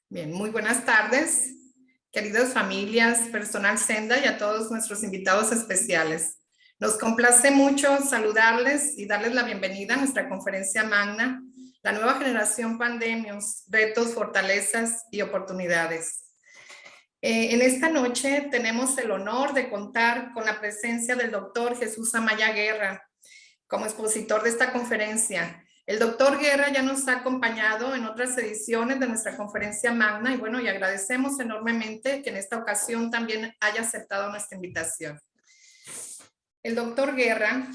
Bien, muy buenas tardes, queridas familias, personal Senda y a todos nuestros invitados especiales. Nos complace mucho saludarles y darles la bienvenida a nuestra conferencia magna, la nueva generación pandemios, retos, fortalezas y oportunidades. En esta noche tenemos el honor de contar con la presencia del doctor Jesús Amaya Guerra como expositor de esta conferencia. El doctor Guerra ya nos ha acompañado en otras ediciones de nuestra conferencia magna y bueno, y agradecemos enormemente que en esta ocasión también haya aceptado nuestra invitación. El doctor Guerra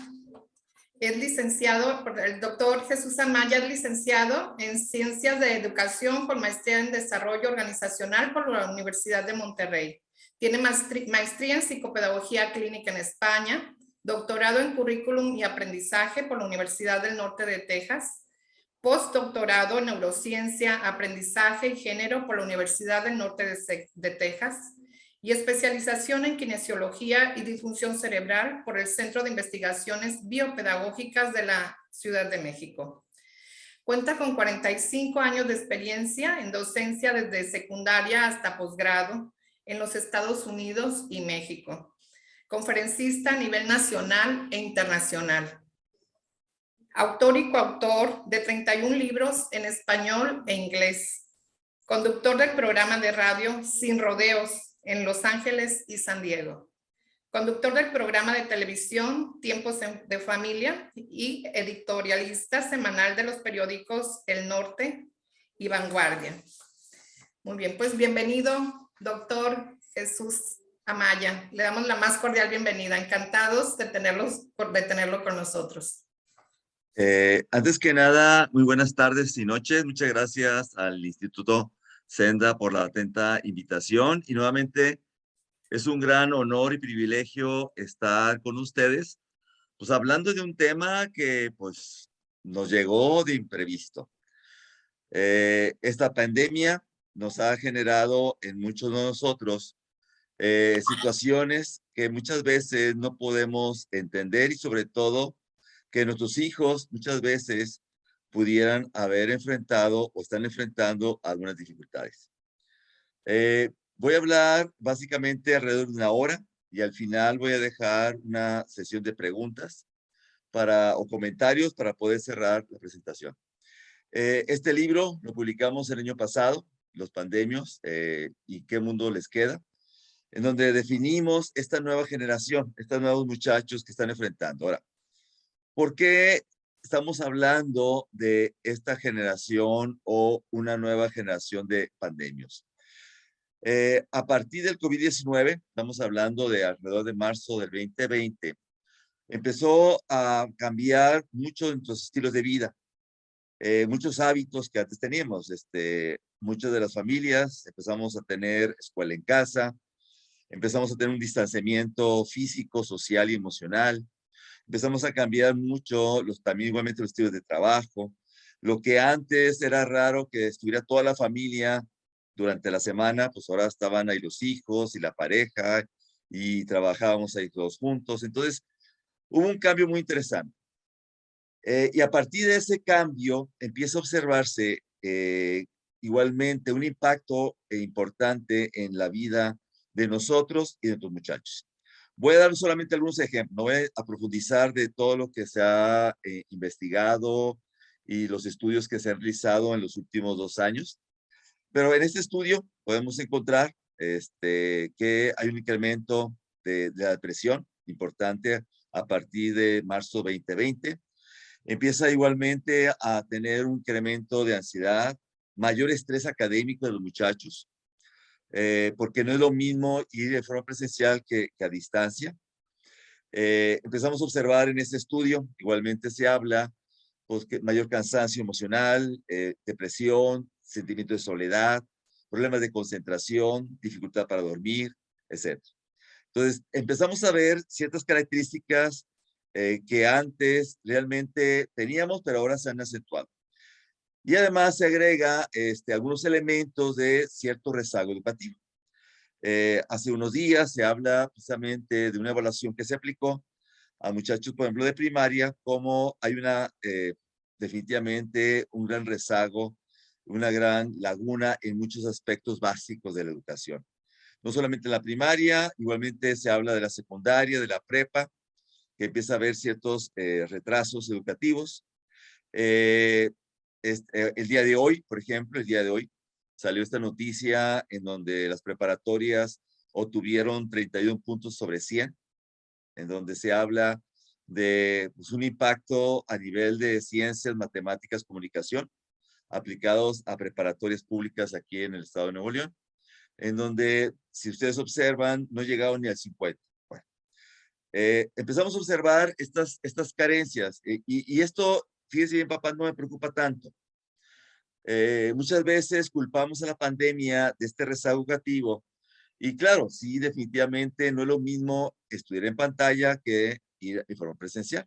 es licenciado, el doctor Jesús Amaya es licenciado en Ciencias de Educación con maestría en Desarrollo Organizacional por la Universidad de Monterrey. Tiene maestría en Psicopedagogía Clínica en España, doctorado en Currículum y Aprendizaje por la Universidad del Norte de Texas, postdoctorado en Neurociencia, Aprendizaje y Género por la Universidad del Norte de Texas y especialización en Kinesiología y Disfunción Cerebral por el Centro de Investigaciones Biopedagógicas de la Ciudad de México. Cuenta con 45 años de experiencia en docencia desde secundaria hasta posgrado en los Estados Unidos y México. Conferencista a nivel nacional e internacional. Autor y coautor de 31 libros en español e inglés. Conductor del programa de radio Sin Rodeos en Los Ángeles y San Diego. Conductor del programa de televisión Tiempos de Familia y editorialista semanal de los periódicos El Norte y Vanguardia. Muy bien, pues bienvenido, doctor Jesús Amaya. Le damos la más cordial bienvenida. Encantados de tenerlo con nosotros. Antes que nada, muy buenas tardes y noches. Muchas gracias al Instituto Senda por la atenta invitación. Y nuevamente es un gran honor y privilegio estar con ustedes, pues hablando de un tema que pues nos llegó de imprevisto. Esta pandemia nos ha generado en muchos de nosotros situaciones que muchas veces no podemos entender y sobre todo que nuestros hijos muchas veces pudieran haber enfrentado o están enfrentando algunas dificultades. Voy a hablar básicamente alrededor de una hora y al final voy a dejar una sesión de preguntas o comentarios para poder cerrar la presentación. Este libro lo publicamos el año pasado, Los Pandemios y qué mundo les queda, en donde definimos esta nueva generación, estos nuevos muchachos que están enfrentando. Ahora, ¿por qué estamos hablando de esta generación o una nueva generación de pandemios? A partir del COVID-19, estamos hablando de alrededor de marzo del 2020, empezó a cambiar mucho de nuestros estilos de vida, muchos hábitos que antes teníamos. Muchas de las familias empezamos a tener escuela en casa, empezamos a tener un distanciamiento físico, social y emocional. Empezamos a cambiar mucho también igualmente los estilos de trabajo. Lo que antes era raro que estuviera toda la familia durante la semana, pues ahora estaban ahí los hijos y la pareja y trabajábamos ahí todos juntos. Entonces, hubo un cambio muy interesante. Y a partir de ese cambio empieza a observarse igualmente un impacto importante en la vida de nosotros y de los muchachos. Voy a dar solamente algunos ejemplos, no voy a profundizar de todo lo que se ha investigado y los estudios que se han realizado en los últimos 2 años, pero en este estudio podemos encontrar que hay un incremento de la depresión importante a partir de marzo 2020. Empieza igualmente a tener un incremento de ansiedad, mayor estrés académico de los muchachos, porque no es lo mismo ir de forma presencial que a distancia. Empezamos a observar en este estudio, igualmente se habla, pues, que mayor cansancio emocional, depresión, sentimiento de soledad, problemas de concentración, dificultad para dormir, etc. Entonces, empezamos a ver ciertas características que antes realmente teníamos, pero ahora se han acentuado. Y además se agrega algunos elementos de cierto rezago educativo. Hace unos días se habla precisamente de una evaluación que se aplicó a muchachos, por ejemplo, de primaria, como hay definitivamente un gran rezago una gran laguna en muchos aspectos básicos de la educación. No solamente en la primaria, igualmente se habla de la secundaria, de la prepa, que empieza a haber ciertos retrasos educativos. El día de hoy, por ejemplo, el día de hoy, salió esta noticia en donde las preparatorias obtuvieron 31 puntos sobre 100, en donde se habla de pues, un impacto a nivel de ciencias, matemáticas, comunicación, aplicados a preparatorias públicas aquí en el estado de Nuevo León, en donde, si ustedes observan, no llegaron ni al 50. Bueno, empezamos a observar estas carencias, y esto, fíjense bien, papá, no me preocupa tanto. Muchas veces culpamos a la pandemia de este rezago educativo, y claro, sí, definitivamente no es lo mismo estudiar en pantalla que ir de forma presencial.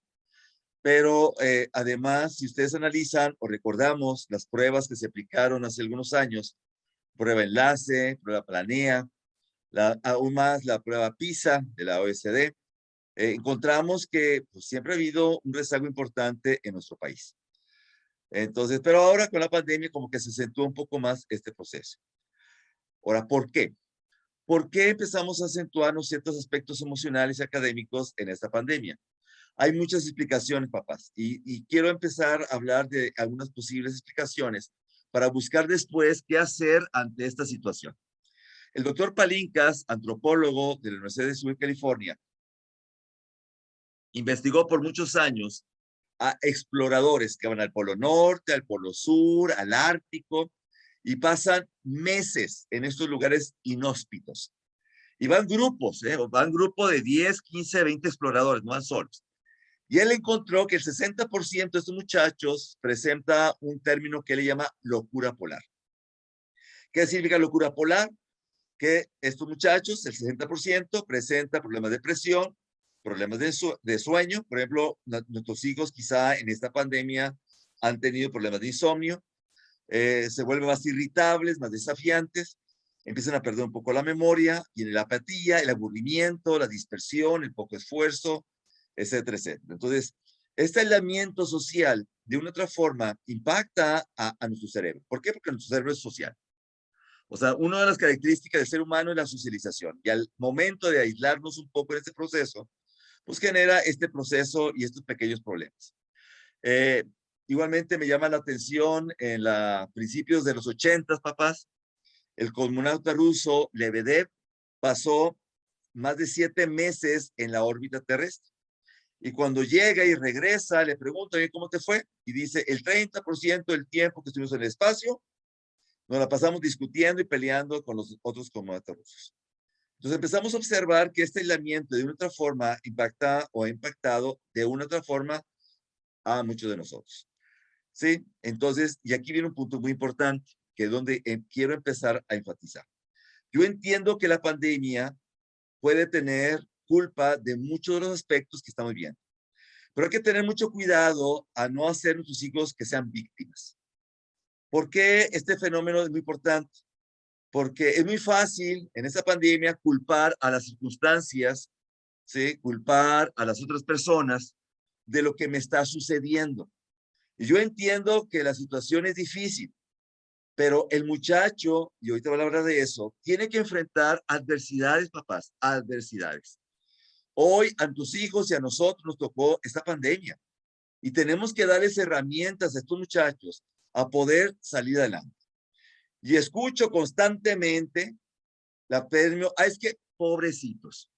Pero además, si ustedes analizan o recordamos las pruebas que se aplicaron hace algunos años, prueba enlace, prueba planea, aún más la prueba PISA de la OECD, encontramos que pues, siempre ha habido un rezago importante en nuestro país. Entonces, pero ahora con la pandemia como que se acentuó un poco más este proceso. Ahora, ¿por qué? ¿Por qué empezamos a acentuarnos ciertos aspectos emocionales y académicos en esta pandemia? Hay muchas explicaciones, papás, y quiero empezar a hablar de algunas posibles explicaciones para buscar después qué hacer ante esta situación. El doctor Palincas, antropólogo de la Universidad de Sur de California, investigó por muchos años a exploradores que van al Polo Norte, al Polo Sur, al Ártico, y pasan meses en estos lugares inhóspitos. Y van grupos, van grupos de 10, 15, 20 exploradores, no van solos. Y él encontró que el 60% de estos muchachos presenta un término que él le llama locura polar. ¿Qué significa locura polar? Que estos muchachos, el 60%, presenta problemas de depresión, problemas de sueño. Por ejemplo, nuestros hijos quizá en esta pandemia han tenido problemas de insomnio, se vuelven más irritables, más desafiantes, empiezan a perder un poco la memoria, y la apatía, el aburrimiento, la dispersión, el poco esfuerzo, etcétera, etcétera. Entonces, este aislamiento social, de una u otra forma, impacta a nuestro cerebro. ¿Por qué? Porque nuestro cerebro es social. O sea, una de las características del ser humano es la socialización. Y al momento de aislarnos un poco en este proceso, pues genera este proceso y estos pequeños problemas. Igualmente me llama la atención en principios de los 80, papás, el cosmonauta ruso Lebedev pasó más de 7 meses en la órbita terrestre. Y cuando llega y regresa, le preguntan, ¿cómo te fue? Y dice, el 30% del tiempo que estuvimos en el espacio, nos la pasamos discutiendo y peleando con los otros cosmonautas rusos. Entonces empezamos a observar que este aislamiento de una otra forma impacta o ha impactado de una otra forma a muchos de nosotros. ¿Sí? Entonces, y aquí viene un punto muy importante, que es donde quiero empezar a enfatizar. Yo entiendo que la pandemia puede tener culpa de muchos de los aspectos que estamos viendo, pero hay que tener mucho cuidado a no hacer a nuestros hijos que sean víctimas. ¿Por qué este fenómeno es muy importante? Porque es muy fácil en esta pandemia culpar a las circunstancias, ¿sí? Culpar a las otras personas de lo que me está sucediendo. Y yo entiendo que la situación es difícil, pero el muchacho, y ahorita voy a hablar de eso, tiene que enfrentar adversidades, papás, adversidades. Hoy a tus hijos y a nosotros nos tocó esta pandemia y tenemos que darles herramientas a estos muchachos a poder salir adelante. Y escucho constantemente la premio, es que pobrecitos.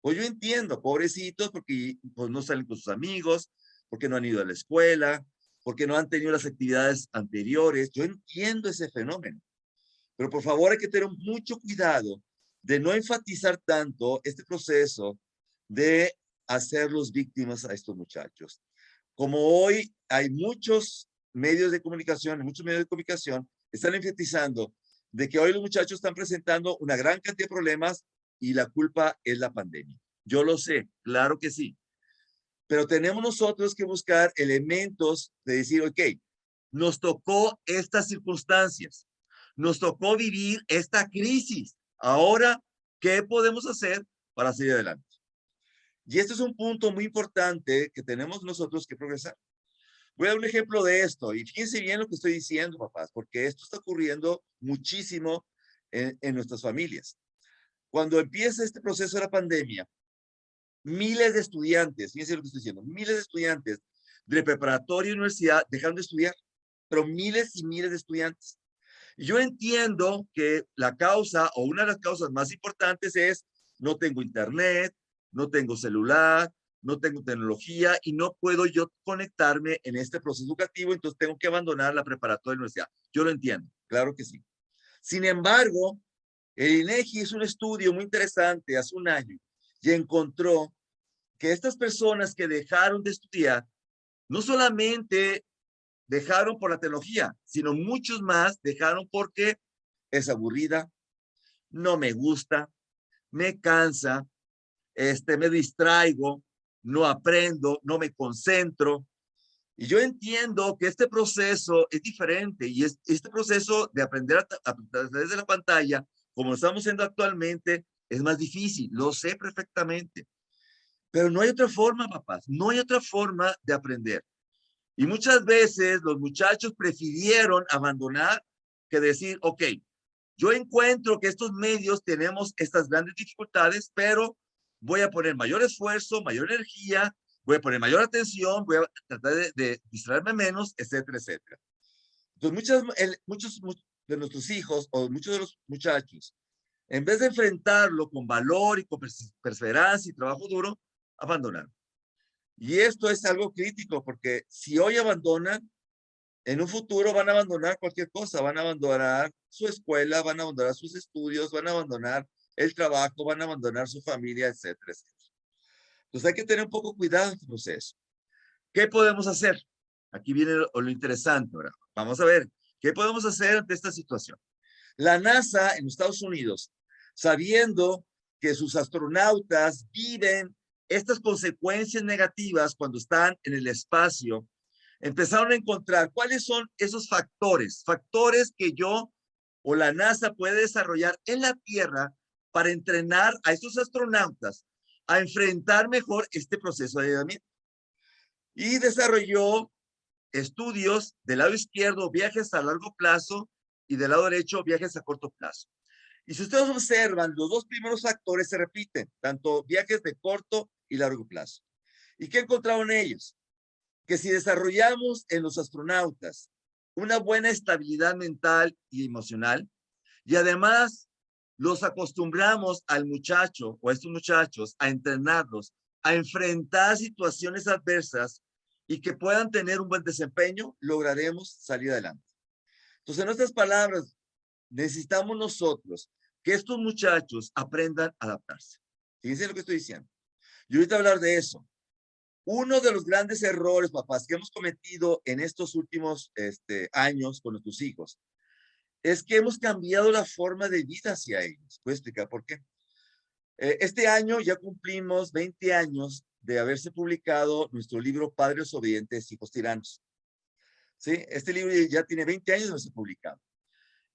Pues yo entiendo, pobrecitos, porque pues, no salen con sus amigos, porque no han ido a la escuela, porque no han tenido las actividades anteriores. Yo entiendo ese fenómeno. Pero por favor hay que tener mucho cuidado de no enfatizar tanto este proceso de hacerlos víctimas a estos muchachos. Como hoy hay muchos medios de comunicación, están enfatizando de que hoy los muchachos están presentando una gran cantidad de problemas y la culpa es la pandemia. Yo lo sé, claro que sí. Pero tenemos nosotros que buscar elementos de decir, ok, nos tocó estas circunstancias, nos tocó vivir esta crisis. Ahora, ¿qué podemos hacer para seguir adelante? Y este es un punto muy importante que tenemos nosotros que progresar. Voy a dar un ejemplo de esto y fíjense bien lo que estoy diciendo, papás, porque esto está ocurriendo muchísimo en nuestras familias. Cuando empieza este proceso de la pandemia, miles de estudiantes, fíjense lo que estoy diciendo, miles de estudiantes de preparatoria y universidad dejaron de estudiar, pero miles y miles de estudiantes. Yo entiendo que la causa o una de las causas más importantes es no tengo internet, no tengo celular, no tengo tecnología y no puedo yo conectarme en este proceso educativo, entonces tengo que abandonar la preparatoria y universidad. Yo lo entiendo, claro que sí. Sin embargo, el INEGI hizo un estudio muy interesante hace un año y encontró que estas personas que dejaron de estudiar no solamente dejaron por la tecnología, sino muchos más dejaron porque es aburrida, no me gusta, me cansa, me distraigo, no aprendo, no me concentro. Y yo entiendo que este proceso es diferente y este proceso de aprender a través de la pantalla, como lo estamos haciendo actualmente, es más difícil, lo sé perfectamente. Pero no hay otra forma, papás, no hay otra forma de aprender. Y muchas veces los muchachos prefirieron abandonar que decir, ok, yo encuentro que estos medios tenemos estas grandes dificultades, pero voy a poner mayor esfuerzo, mayor energía, voy a poner mayor atención, voy a tratar de distraerme menos, etcétera, etcétera. Entonces, muchos de nuestros hijos o muchos de los muchachos, en vez de enfrentarlo con valor y con perseverancia y trabajo duro, abandonaron. Y esto es algo crítico porque si hoy abandonan, en un futuro van a abandonar cualquier cosa, van a abandonar su escuela, van a abandonar sus estudios, van a abandonar el trabajo, van a abandonar su familia, etcétera, etcétera. Entonces hay que tener un poco cuidado en este proceso. ¿Qué podemos hacer? Aquí viene lo interesante ahora. Vamos a ver, ¿qué podemos hacer ante esta situación? La NASA en Estados Unidos, sabiendo que sus astronautas viven estas consecuencias negativas cuando están en el espacio, empezaron a encontrar cuáles son esos factores que yo o la NASA puede desarrollar en la Tierra para entrenar a estos astronautas a enfrentar mejor este proceso de aislamiento. Y desarrolló estudios del lado izquierdo, viajes a largo plazo, y del lado derecho, viajes a corto plazo. Y si ustedes observan, los dos primeros factores se repiten, tanto viajes de corto y largo plazo. ¿Y qué encontraron ellos? Que si desarrollamos en los astronautas una buena estabilidad mental y emocional, y además los acostumbramos al muchacho o a estos muchachos a entrenarlos, a enfrentar situaciones adversas y que puedan tener un buen desempeño, lograremos salir adelante. Entonces, en nuestras palabras, necesitamos nosotros que estos muchachos aprendan a adaptarse. Fíjense lo que estoy diciendo. Yo ahorita voy a hablar de eso. Uno de los grandes errores, papás, que hemos cometido en estos últimos años con nuestros hijos, es que hemos cambiado la forma de vida hacia ellos. ¿Puedo explicar por qué? Este año ya cumplimos 20 años de haberse publicado nuestro libro Padres Obedientes, Hijos Tiranos. ¿Sí? Este libro ya tiene 20 años de haberse publicado.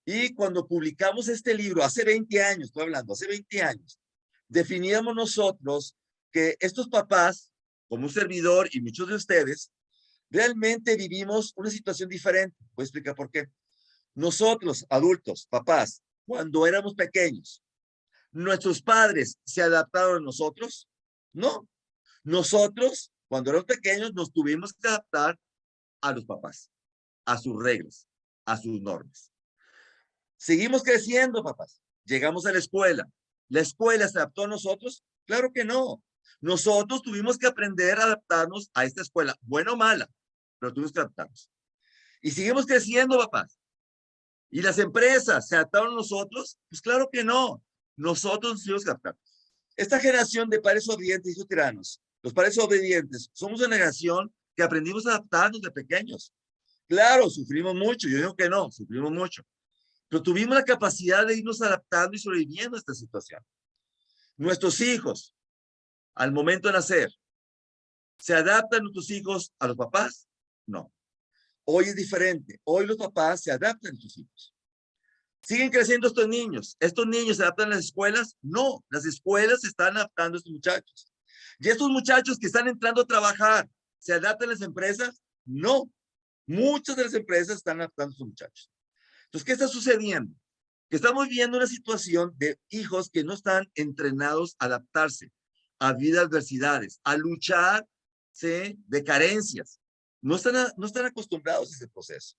Y cuando publicamos este libro, hace 20 años, estoy hablando, hace 20 años, definíamos nosotros que estos papás, como un servidor y muchos de ustedes, realmente vivimos una situación diferente. Voy a explicar por qué. Nosotros, adultos, papás, cuando éramos pequeños, ¿nuestros padres se adaptaron a nosotros? No. Nosotros, cuando éramos pequeños, nos tuvimos que adaptar a los papás, a sus reglas, a sus normas. Seguimos creciendo, papás. Llegamos a la escuela. ¿La escuela se adaptó a nosotros? Claro que no. Nosotros tuvimos que aprender a adaptarnos a esta escuela, buena o mala, pero tuvimos que adaptarnos. Y seguimos creciendo, papás. ¿Y las empresas se adaptaron a nosotros? Pues claro que no. Nosotros nos tuvimos que adaptar. Esta generación de padres obedientes y tiranos, los padres obedientes, somos una generación que aprendimos a adaptarnos de pequeños. Claro, sufrimos mucho. Yo digo que no, sufrimos mucho. Pero tuvimos la capacidad de irnos adaptando y sobreviviendo a esta situación. Nuestros hijos, al momento de nacer, ¿se adaptan nuestros hijos a los papás? No. Hoy es diferente. Hoy los papás se adaptan a sus hijos. ¿Siguen creciendo estos niños? ¿Estos niños se adaptan a las escuelas? No. Las escuelas se están adaptando a estos muchachos. Y estos muchachos que están entrando a trabajar, ¿se adaptan a las empresas? No. Muchas de las empresas están adaptando a sus muchachos. Entonces, ¿qué está sucediendo? Que estamos viendo una situación de hijos que no están entrenados a adaptarse a vida adversidades, a luchar, ¿sí?, de carencias. No están acostumbrados a ese proceso.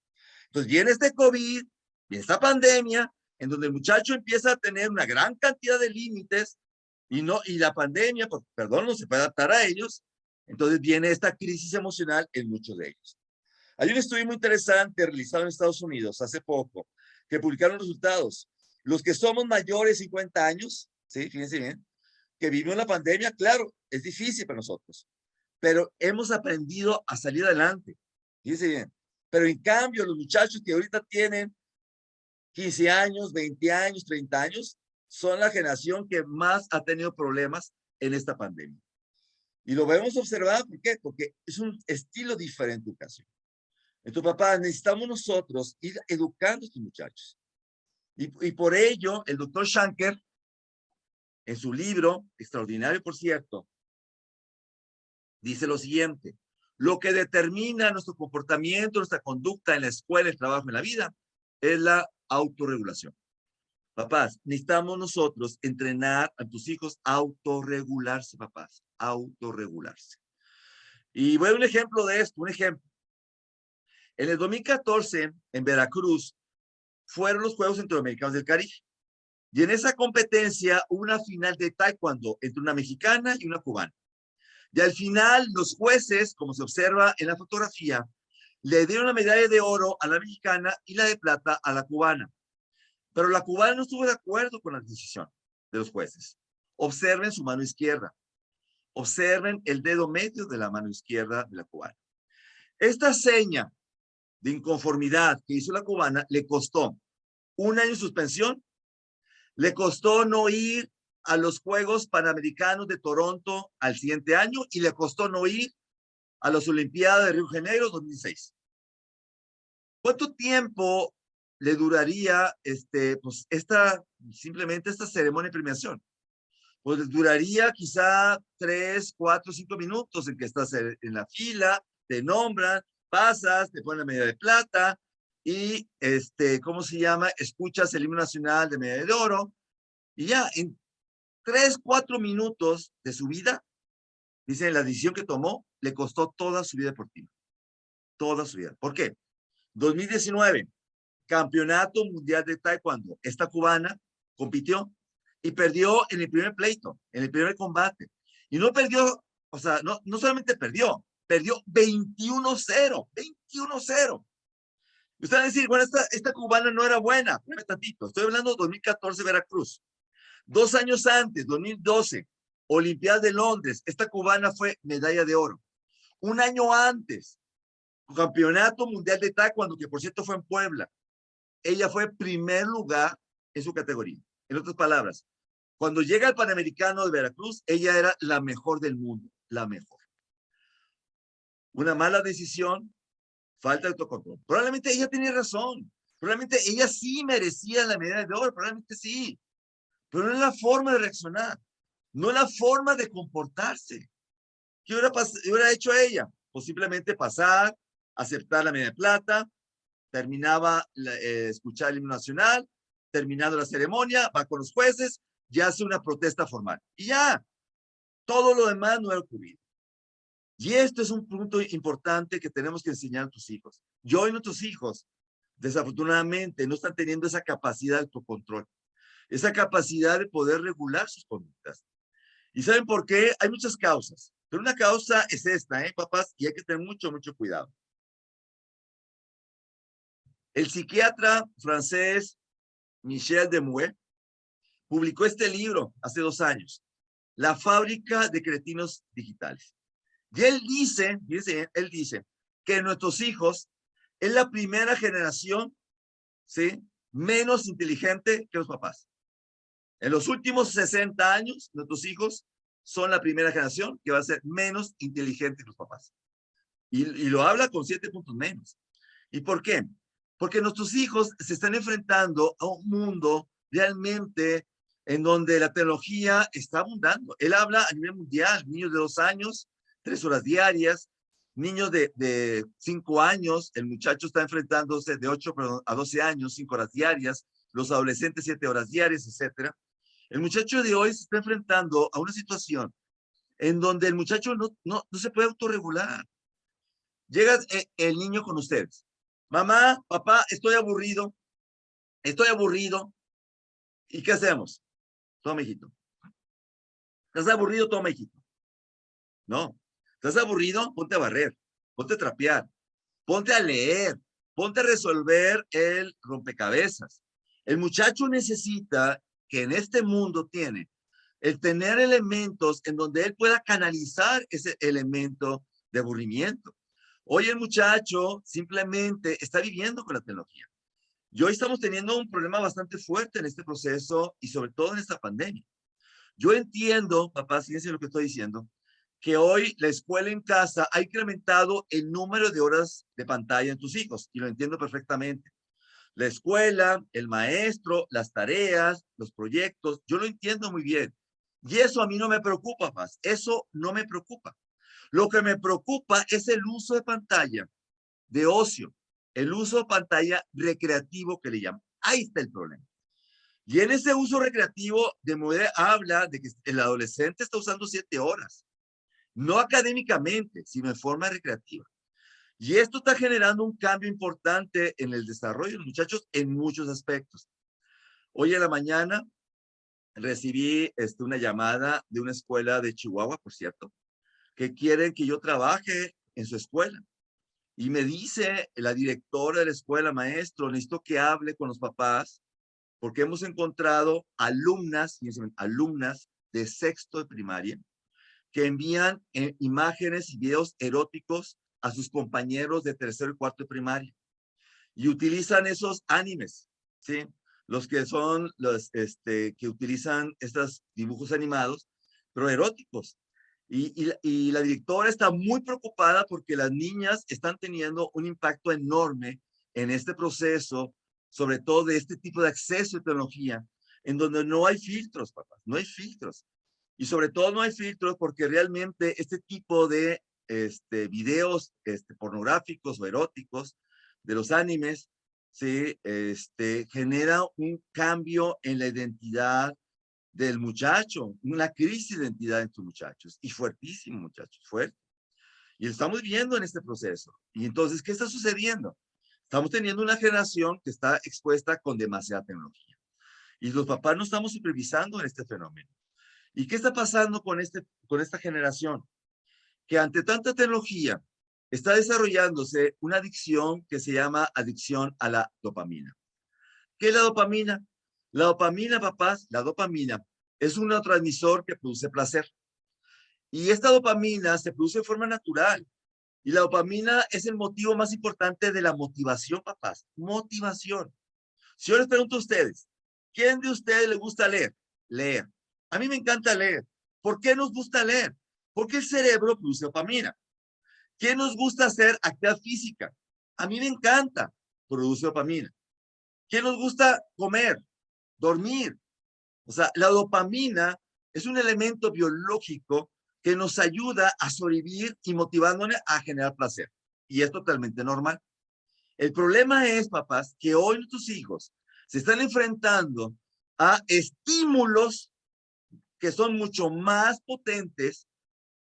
Entonces viene este COVID, viene esta pandemia, en donde el muchacho empieza a tener una gran cantidad de límites y la pandemia, pues, perdón, no se puede adaptar a ellos. Entonces viene esta crisis emocional en muchos de ellos. Hay un estudio muy interesante realizado en Estados Unidos hace poco, que publicaron resultados. Los que somos mayores de 50 años, ¿sí?, fíjense bien, que vivimos la pandemia, claro, es difícil para nosotros, pero hemos aprendido a salir adelante. Fíjense bien. Pero en cambio, los muchachos que ahorita tienen 15 años, 20 años, 30 años, son la generación que más ha tenido problemas en esta pandemia. Y lo vemos observar, ¿por qué? Porque es un estilo diferente de educación. Entonces, papá, necesitamos nosotros ir educando a estos muchachos. Y por ello, el doctor Shanker, en su libro, extraordinario por cierto, dice lo siguiente: lo que determina nuestro comportamiento, nuestra conducta en la escuela, el trabajo, en la vida, es la autorregulación. Papás, necesitamos nosotros entrenar a tus hijos a autorregularse, papás, autorregularse. Y voy a un ejemplo de esto, un ejemplo. En el 2014, en Veracruz, fueron los Juegos Centroamericanos del Caribe. Y en esa competencia hubo una final de taekwondo entre una mexicana y una cubana. Y al final, los jueces, como se observa en la fotografía, le dieron la medalla de oro a la mexicana y la de plata a la cubana. Pero la cubana no estuvo de acuerdo con la decisión de los jueces. Observen su mano izquierda. Observen el dedo medio de la mano izquierda de la cubana. Esta seña de inconformidad que hizo la cubana le costó 1 año de suspensión, le costó no ir a los Juegos Panamericanos de Toronto al siguiente año y le costó no ir a las Olimpiadas de Río de Janeiro 2006. ¿Cuánto tiempo le duraría pues simplemente esta ceremonia de premiación? Pues les duraría quizá 3, 4, 5 minutos en que estás en la fila, te nombran, pasas, te ponen la medalla de plata y, ¿cómo se llama? Escuchas el himno nacional de medalla de oro y ya, en 3, 4 minutos de su vida, dicen, la decisión que tomó le costó toda su vida deportiva. Toda su vida. ¿Por qué? 2019, Campeonato Mundial de Taekwondo. Esta cubana compitió y perdió en el primer pleito, en el primer combate. Y no perdió, o sea, no solamente perdió 21-0, 21-0. Y ustedes van a decir, bueno, esta cubana no era buena. Espérame tantito, estoy hablando de 2014 Veracruz. 2 años antes, 2012, Olimpiadas de Londres, esta cubana fue medalla de oro. 1 año antes, Campeonato Mundial de Taekwondo, que por cierto fue en Puebla. Ella fue primer lugar en su categoría. En otras palabras, cuando llega al Panamericano de Veracruz, ella era la mejor del mundo, la mejor. Una mala decisión, falta de autocontrol. Probablemente ella tenía razón. Probablemente ella sí merecía la medalla de oro, probablemente sí. Pero no es la forma de reaccionar, no es la forma de comportarse. ¿Qué hubiera hecho ella? Pues simplemente pasar, aceptar la medalla de plata, terminaba escuchar el himno nacional, terminando la ceremonia, va con los jueces y hace una protesta formal. Y ya, todo lo demás no ha ocurrido. Y esto es un punto importante que tenemos que enseñar a tus hijos. Y hoy nuestros hijos, desafortunadamente, no están teniendo esa capacidad de autocontrol, esa capacidad de poder regular sus conductas. ¿Y saben por qué? Hay muchas causas, pero una causa es esta, papás, y hay que tener mucho, mucho cuidado. El psiquiatra francés Michel Demuet publicó este libro hace 2 años, La fábrica de cretinos digitales. Y él dice que nuestros hijos es la primera generación, ¿sí?, menos inteligente que los papás. En los últimos 60 años, nuestros hijos son la primera generación que va a ser menos inteligente que los papás. Y lo habla con 7 puntos menos. ¿Y por qué? Porque nuestros hijos se están enfrentando a un mundo realmente en donde la tecnología está abundando. Él habla a nivel mundial, niños de 2 años, 3 horas diarias, Niños de 5 años, el muchacho está enfrentándose de 8 a 12 años, 5 horas diarias, los adolescentes 7 horas diarias, etcétera. El muchacho de hoy se está enfrentando a una situación en donde el muchacho no se puede autorregular. Llega el niño con ustedes. Mamá, papá, estoy aburrido. ¿Y qué hacemos? Toma, hijito. ¿Estás aburrido? Toma, hijito. No. ¿Estás aburrido? Ponte a barrer, ponte a trapear, ponte a leer, ponte a resolver el rompecabezas. El muchacho necesita que en este mundo tiene el tener elementos en donde él pueda canalizar ese elemento de aburrimiento. Hoy el muchacho simplemente está viviendo con la tecnología. Y hoy estamos teniendo un problema bastante fuerte en este proceso y sobre todo en esta pandemia. Yo entiendo, papá, fíjense lo que estoy diciendo, que hoy la escuela en casa ha incrementado el número de horas de pantalla en tus hijos y lo entiendo perfectamente. La escuela, el maestro, las tareas, los proyectos, yo lo entiendo muy bien. Y eso a mí no me preocupa, Paz. Eso no me preocupa. Lo que me preocupa es el uso de pantalla de ocio, el uso de pantalla recreativo que le llaman. Ahí está el problema. Y en ese uso recreativo, de manera habla de que el adolescente está usando 7 horas, no académicamente, sino en forma recreativa. Y esto está generando un cambio importante en el desarrollo de los muchachos en muchos aspectos. Hoy en la mañana recibí una llamada de una escuela de Chihuahua, por cierto, que quieren que yo trabaje en su escuela. Y me dice la directora de la escuela, maestro, necesito que hable con los papás porque hemos encontrado alumnas de sexto de primaria que envían imágenes y videos eróticos a sus compañeros de tercero y cuarto de primaria y utilizan esos animes, ¿sí? Los que son los que utilizan estos dibujos animados, pero eróticos. Y la directora está muy preocupada porque las niñas están teniendo un impacto enorme en este proceso, sobre todo de este tipo de acceso a tecnología, en donde no hay filtros, papá, no hay filtros. Y sobre todo no hay filtros porque realmente este tipo de videos pornográficos o eróticos de los animes, ¿sí? Genera un cambio en la identidad del muchacho, una crisis de identidad en tus muchachos, y fuertísimo, muchachos, fuerte. Y lo estamos viendo en este proceso. Y entonces, ¿qué está sucediendo? Estamos teniendo una generación que está expuesta con demasiada tecnología. Y los papás no estamos supervisando en este fenómeno. ¿Y qué está pasando con esta generación? Que ante tanta tecnología está desarrollándose una adicción que se llama adicción a la dopamina. ¿Qué es la dopamina? La dopamina, papás, la dopamina es un neurotransmisor que produce placer. Y esta dopamina se produce de forma natural. Y la dopamina es el motivo más importante de la motivación, papás. Motivación. Si yo les pregunto a ustedes, ¿quién de ustedes le gusta leer? Leer. A mí me encanta leer. ¿Por qué nos gusta leer? Porque el cerebro produce dopamina. ¿Quién nos gusta hacer actividad física? A mí me encanta. Produce dopamina. ¿Quién nos gusta comer? Dormir. O sea, la dopamina es un elemento biológico que nos ayuda a sobrevivir y motivándonos a generar placer. Y es totalmente normal. El problema es, papás, que hoy nuestros hijos se están enfrentando a estímulos que son mucho más potentes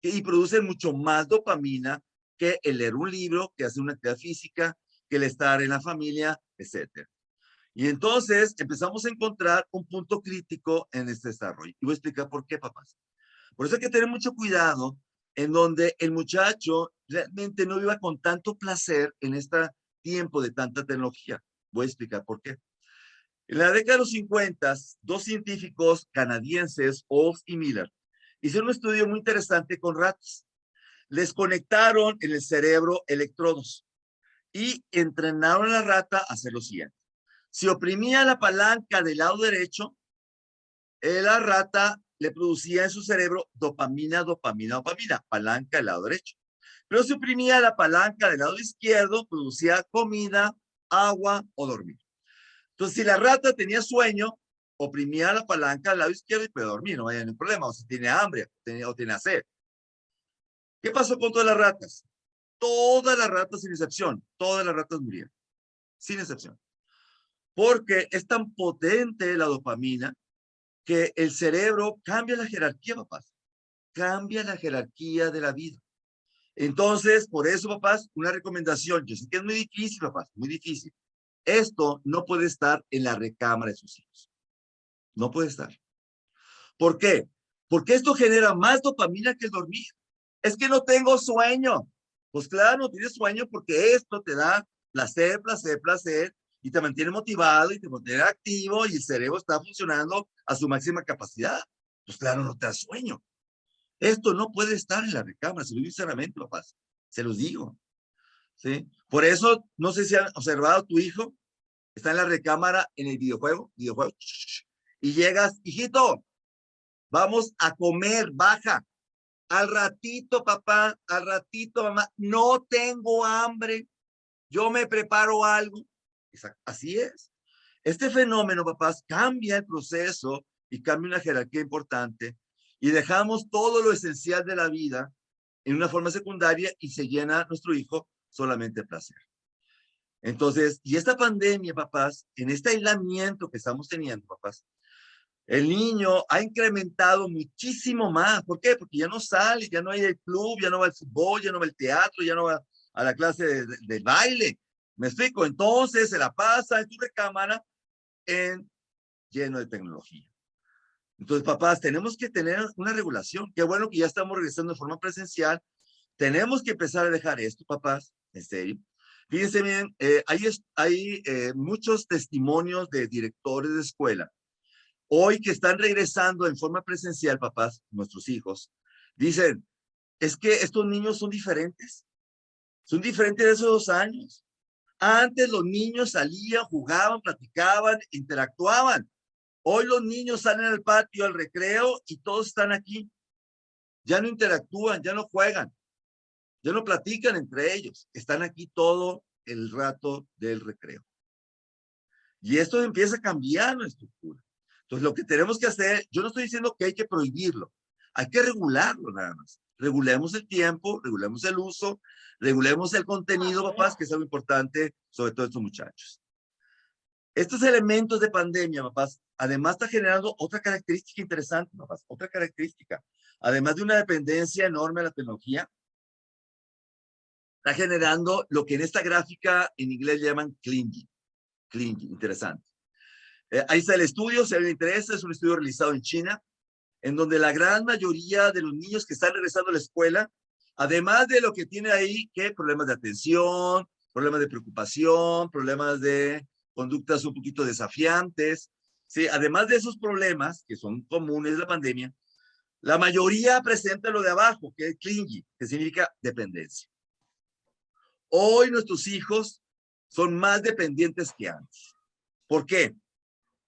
y producen mucho más dopamina que el leer un libro, que hacer una actividad física, que el estar en la familia, etc. Y entonces empezamos a encontrar un punto crítico en este desarrollo. Y voy a explicar por qué, papás. Por eso hay que tener mucho cuidado en donde el muchacho realmente no viva con tanto placer en este tiempo de tanta tecnología. Voy a explicar por qué. En la década de los 50, dos científicos canadienses, Oz y Miller, hicieron un estudio muy interesante con ratas. Les conectaron en el cerebro electrodos y entrenaron a la rata a hacer lo siguiente. Si oprimía la palanca del lado derecho, la rata le producía en su cerebro dopamina, palanca del lado derecho. Pero si oprimía la palanca del lado izquierdo, producía comida, agua o dormir. Entonces, si la rata tenía sueño, oprimía la palanca del lado izquierdo y puede dormir, no hay ningún problema. O si tiene hambre o tiene sed. ¿Qué pasó con todas las ratas? Todas las ratas sin excepción, todas las ratas murieron, sin excepción. Porque es tan potente la dopamina que el cerebro cambia la jerarquía, papás. Cambia la jerarquía de la vida. Entonces, por eso, papás, una recomendación. Yo sé que es muy difícil, papás, muy difícil. Esto no puede estar en la recámara de sus hijos. No puede estar. ¿Por qué? Porque esto genera más dopamina que el dormir. Es que no tengo sueño. Pues claro, no tienes sueño porque esto te da placer, placer, placer y te mantiene motivado y te mantiene activo y el cerebro está funcionando a su máxima capacidad. Pues claro, no te da sueño. Esto no puede estar en la recámara, se lo digo sinceramente, papás. Se los digo. ¿Sí? Por eso, no sé si han observado tu hijo, está en la recámara en el videojuego, y llegas, hijito, vamos a comer, baja. Al ratito, papá, al ratito, mamá, no tengo hambre, yo me preparo algo. Así es. Este fenómeno, papás, cambia el proceso y cambia una jerarquía importante y dejamos todo lo esencial de la vida en una forma secundaria y se llena nuestro hijo solamente de placer. Entonces, y esta pandemia, papás, en este aislamiento que estamos teniendo, papás, el niño ha incrementado muchísimo más. ¿Por qué? Porque ya no sale, ya no hay el club, ya no va al fútbol, ya no va al teatro, ya no va a la clase de baile. ¿Me explico? Entonces se la pasa en su recámara lleno de tecnología. Entonces, papás, tenemos que tener una regulación. Qué bueno que ya estamos regresando de forma presencial. Tenemos que empezar a dejar esto, papás, en serio. Fíjense bien, hay muchos testimonios de directores de escuela hoy que están regresando en forma presencial, papás, nuestros hijos, dicen, es que estos niños son diferentes de esos 2 años. Antes los niños salían, jugaban, platicaban, interactuaban. Hoy los niños salen al patio, al recreo y todos están aquí. Ya no interactúan, ya no juegan, ya no platican entre ellos. Están aquí todo el rato del recreo. Y esto empieza a cambiar la estructura. Entonces, lo que tenemos que hacer, yo no estoy diciendo que hay que prohibirlo, hay que regularlo nada más. Regulemos el tiempo, regulemos el uso, regulemos el contenido, papás, que es algo importante, sobre todo estos muchachos. Estos elementos de pandemia, papás, además está generando otra característica interesante, papás, otra característica. Además de una dependencia enorme de la tecnología, está generando lo que en esta gráfica en inglés llaman clingy. Clingy, interesante. Ahí está el estudio, si a alguien le interesa, es un estudio realizado en China, en donde la gran mayoría de los niños que están regresando a la escuela, además de lo que tiene ahí, que problemas de atención, problemas de preocupación, problemas de conductas un poquito desafiantes, ¿sí? Además de esos problemas que son comunes de la pandemia, la mayoría presenta lo de abajo, que es clingy, que significa dependencia. Hoy nuestros hijos son más dependientes que antes. ¿Por qué?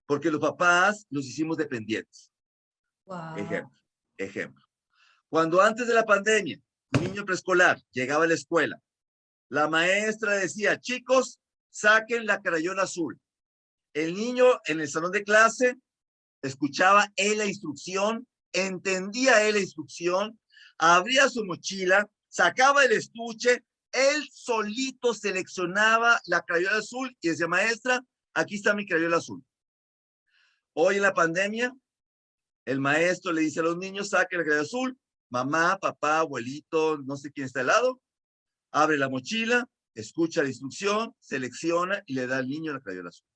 Porque los papás los hicimos dependientes. Wow. Ejemplo. Cuando antes de la pandemia, un niño preescolar llegaba a la escuela, la maestra decía, chicos, saquen la crayola azul. El niño en el salón de clase escuchaba él la instrucción, entendía él la instrucción, abría su mochila, sacaba el estuche, él solito seleccionaba la crayola azul y decía, maestra, aquí está mi crayola azul. Hoy en la pandemia, el maestro le dice a los niños, saquen la crayola azul, mamá, papá, abuelito, no sé quién está al lado, abre la mochila, escucha la instrucción, selecciona y le da al niño la crayola azul.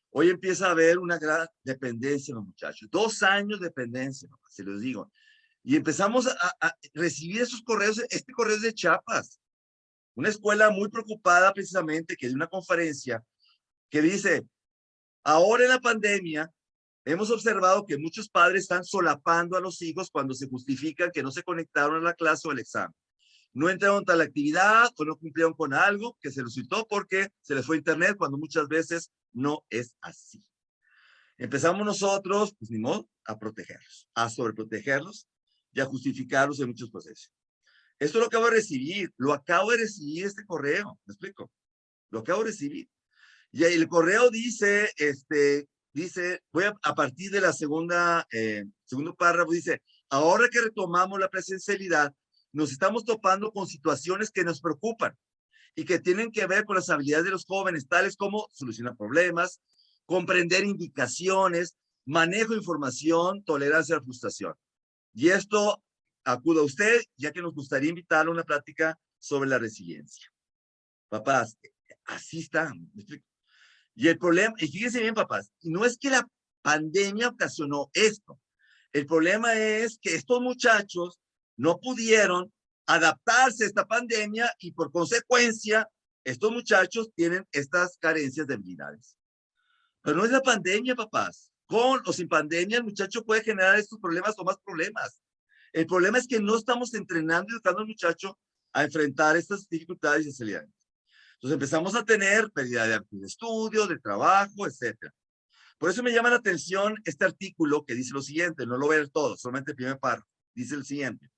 Hoy empieza a haber una gran dependencia en los muchachos. 2 años de dependencia, se los digo. Y empezamos a recibir esos correos. Este correo es de Chiapas. Una escuela muy preocupada precisamente, que de una conferencia, que dice, ahora en la pandemia, hemos observado que muchos padres están solapando a los hijos cuando se justifican que no se conectaron a la clase o al examen. No entraron a la actividad o no cumplieron con algo que se resultó porque se les fue internet, cuando muchas veces no es así. Empezamos nosotros, pues ni modo, a protegerlos, a sobreprotegerlos y a justificarlos en muchos procesos. Esto lo acabo de recibir, este correo, ¿me explico? Lo acabo de recibir. Y el correo dice, voy a partir de la segundo párrafo, dice, ahora que retomamos la presencialidad, nos estamos topando con situaciones que nos preocupan y que tienen que ver con las habilidades de los jóvenes, tales como solucionar problemas, comprender indicaciones, manejo de información, tolerancia a la frustración. Y esto acuda a usted, ya que nos gustaría invitarle a una plática sobre la resiliencia. Papás, así está. Y el problema, y fíjense bien, papás, no es que la pandemia ocasionó esto. El problema es que estos muchachos no pudieron adaptarse a esta pandemia y por consecuencia, estos muchachos tienen estas carencias de habilidades. Pero no es la pandemia, papás. Con o sin pandemia, el muchacho puede generar estos problemas o más problemas. El problema es que no estamos entrenando y educando al muchacho a enfrentar estas dificultades y habilidades. Entonces empezamos a tener pérdida de estudio, de trabajo, etc. Por eso me llama la atención este artículo que dice lo siguiente, no lo voy a leer todo, solamente el primer párrafo. Dice el siguiente.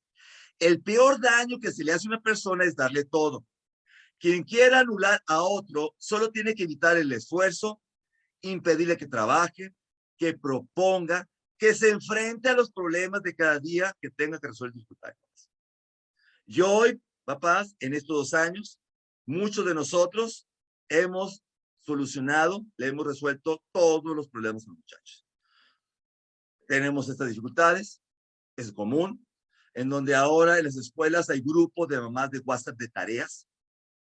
El peor daño que se le hace a una persona es darle todo. Quien quiera anular a otro solo tiene que evitar el esfuerzo, impedirle que trabaje, que proponga, que se enfrente a los problemas de cada día que tenga que resolver dificultades. Y hoy, papás, en estos 2 años, muchos de nosotros hemos solucionado, le hemos resuelto todos los problemas a los muchachos. Tenemos estas dificultades, es común, en donde ahora en las escuelas hay grupos de mamás de WhatsApp de tareas.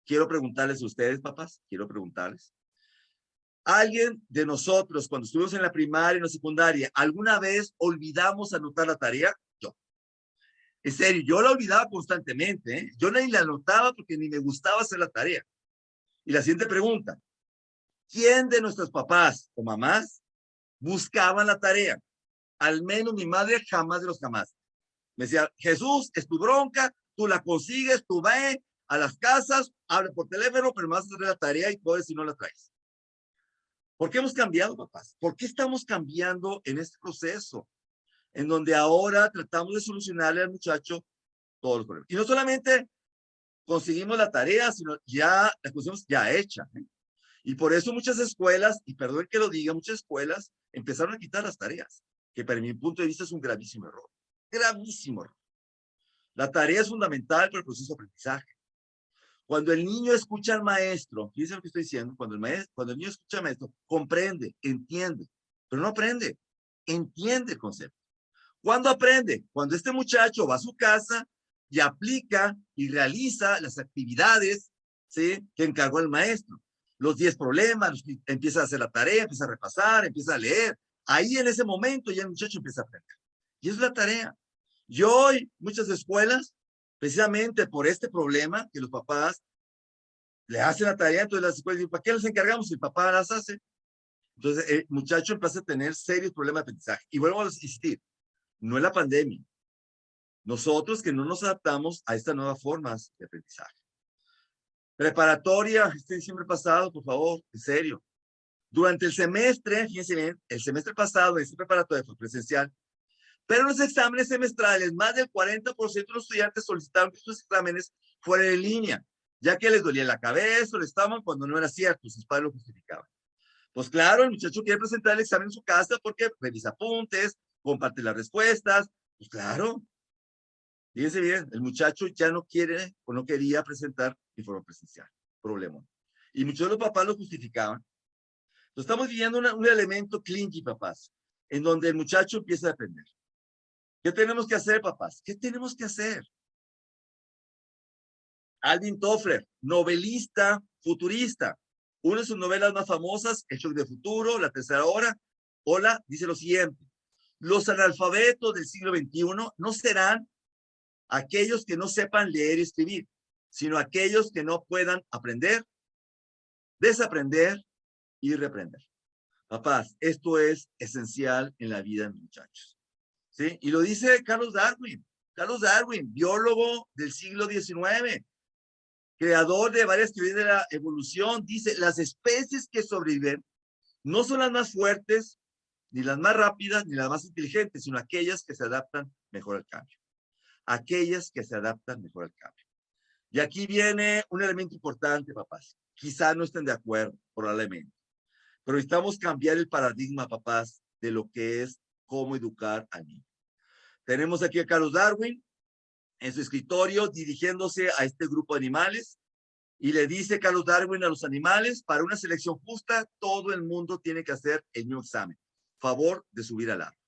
Quiero preguntarles a ustedes, papás, quiero preguntarles. ¿Alguien de nosotros, cuando estuvimos en la primaria y en la secundaria, alguna vez olvidamos anotar la tarea? Yo. En serio, yo la olvidaba constantemente, ¿eh? Yo ni la anotaba porque ni me gustaba hacer la tarea. Y la siguiente pregunta, ¿quién de nuestros papás o mamás buscaban la tarea? Al menos mi madre jamás de los jamás. Me decía, Jesús, es tu bronca, tú la consigues, tú ve a las casas, habla por teléfono, pero me vas a hacer la tarea y puedes si no la traes. ¿Por qué hemos cambiado, papás? ¿Por qué estamos cambiando en este proceso? En donde ahora tratamos de solucionarle al muchacho todos los problemas. Y no solamente conseguimos la tarea, sino ya la conseguimos ya hecha, ¿eh? Y por eso muchas escuelas, y perdón que lo diga, muchas escuelas empezaron a quitar las tareas, que para mi punto de vista es un gravísimo error. Gravísimo error. La tarea es fundamental para el proceso de aprendizaje. Cuando el niño escucha al maestro, fíjense lo que estoy diciendo, cuando el niño escucha al maestro, comprende, entiende, pero no aprende, entiende el concepto. ¿Cuándo aprende? Cuando este muchacho va a su casa y aplica y realiza las actividades, ¿sí?, que encargó el maestro. Los 10 problemas, empieza a hacer la tarea, empieza a repasar, empieza a leer. Ahí en ese momento ya el muchacho empieza a aprender. Y es la tarea. Y hoy muchas escuelas, precisamente por este problema, que los papás le hacen la tarea, entonces las escuelas dicen, ¿para qué les encargamos si el papá las hace? Entonces el muchacho empieza a tener serios problemas de aprendizaje. Y vuelvo a insistir, no es la pandemia. Nosotros que no nos adaptamos a estas nuevas formas de aprendizaje. Preparatoria, este diciembre pasado, por favor, en serio. Durante el semestre, fíjense bien, el semestre pasado, este preparatoria fue presencial, pero en los exámenes semestrales, más del 40% de los estudiantes solicitaron que sus exámenes fueran en línea, ya que les dolía la cabeza o les estaban cuando no era cierto, sus padres lo justificaban. Pues claro, el muchacho quiere presentar el examen en su casa porque revisa apuntes, comparte las respuestas, pues claro. Fíjense bien, el muchacho ya no quiere o no quería presentar de forma presencial. Problema. Y muchos de los papás lo justificaban. Entonces estamos viviendo un elemento clingy, papás, en donde el muchacho empieza a aprender. ¿Qué tenemos que hacer, papás? ¿Qué tenemos que hacer? Alvin Toffler, novelista, futurista. Una de sus novelas más famosas, El shock de futuro, La tercera hora, hola, dice lo siguiente. Los analfabetos del siglo XXI no serán aquellos que no sepan leer y escribir, sino aquellos que no puedan aprender, desaprender y reprender. Papás, esto es esencial en la vida de los muchachos, ¿sí? Y lo dice Carlos Darwin. Carlos Darwin, biólogo del siglo XIX, creador de varias teorías de la evolución, dice, las especies que sobreviven no son las más fuertes, ni las más rápidas, ni las más inteligentes, sino aquellas que se adaptan mejor al cambio. Aquellas que se adaptan mejor al cambio. Y aquí viene un elemento importante, papás. Quizá no estén de acuerdo, probablemente. Pero necesitamos cambiar el paradigma, papás, de lo que es cómo educar al niño. Tenemos aquí a Carlos Darwin, en su escritorio dirigiéndose a este grupo de animales y le dice Carlos Darwin a los animales, para una selección justa, todo el mundo tiene que hacer el mismo examen. Favor de subir al árbol.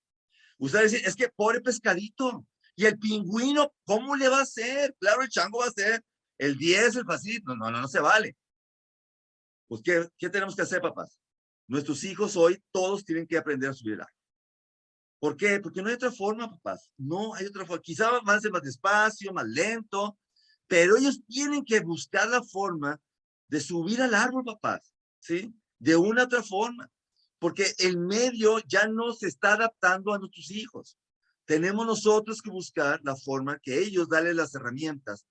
Ustedes dicen, es que pobre pescadito. Y el pingüino, ¿cómo le va a hacer? Claro, el chango va a hacer el 10, el facilito. No se vale. Pues, ¿qué tenemos que hacer, papás? Nuestros hijos hoy, todos tienen que aprender a subir al árbol. ¿Por qué? Porque no hay otra forma, papás. No hay otra forma. Quizá avance más despacio, más lento, pero ellos tienen que buscar la forma de subir al árbol, papás, ¿sí? De una u otra forma. Porque el medio ya no se está adaptando a nuestros hijos. Tenemos nosotros que buscar la forma que ellos darles las herramientas,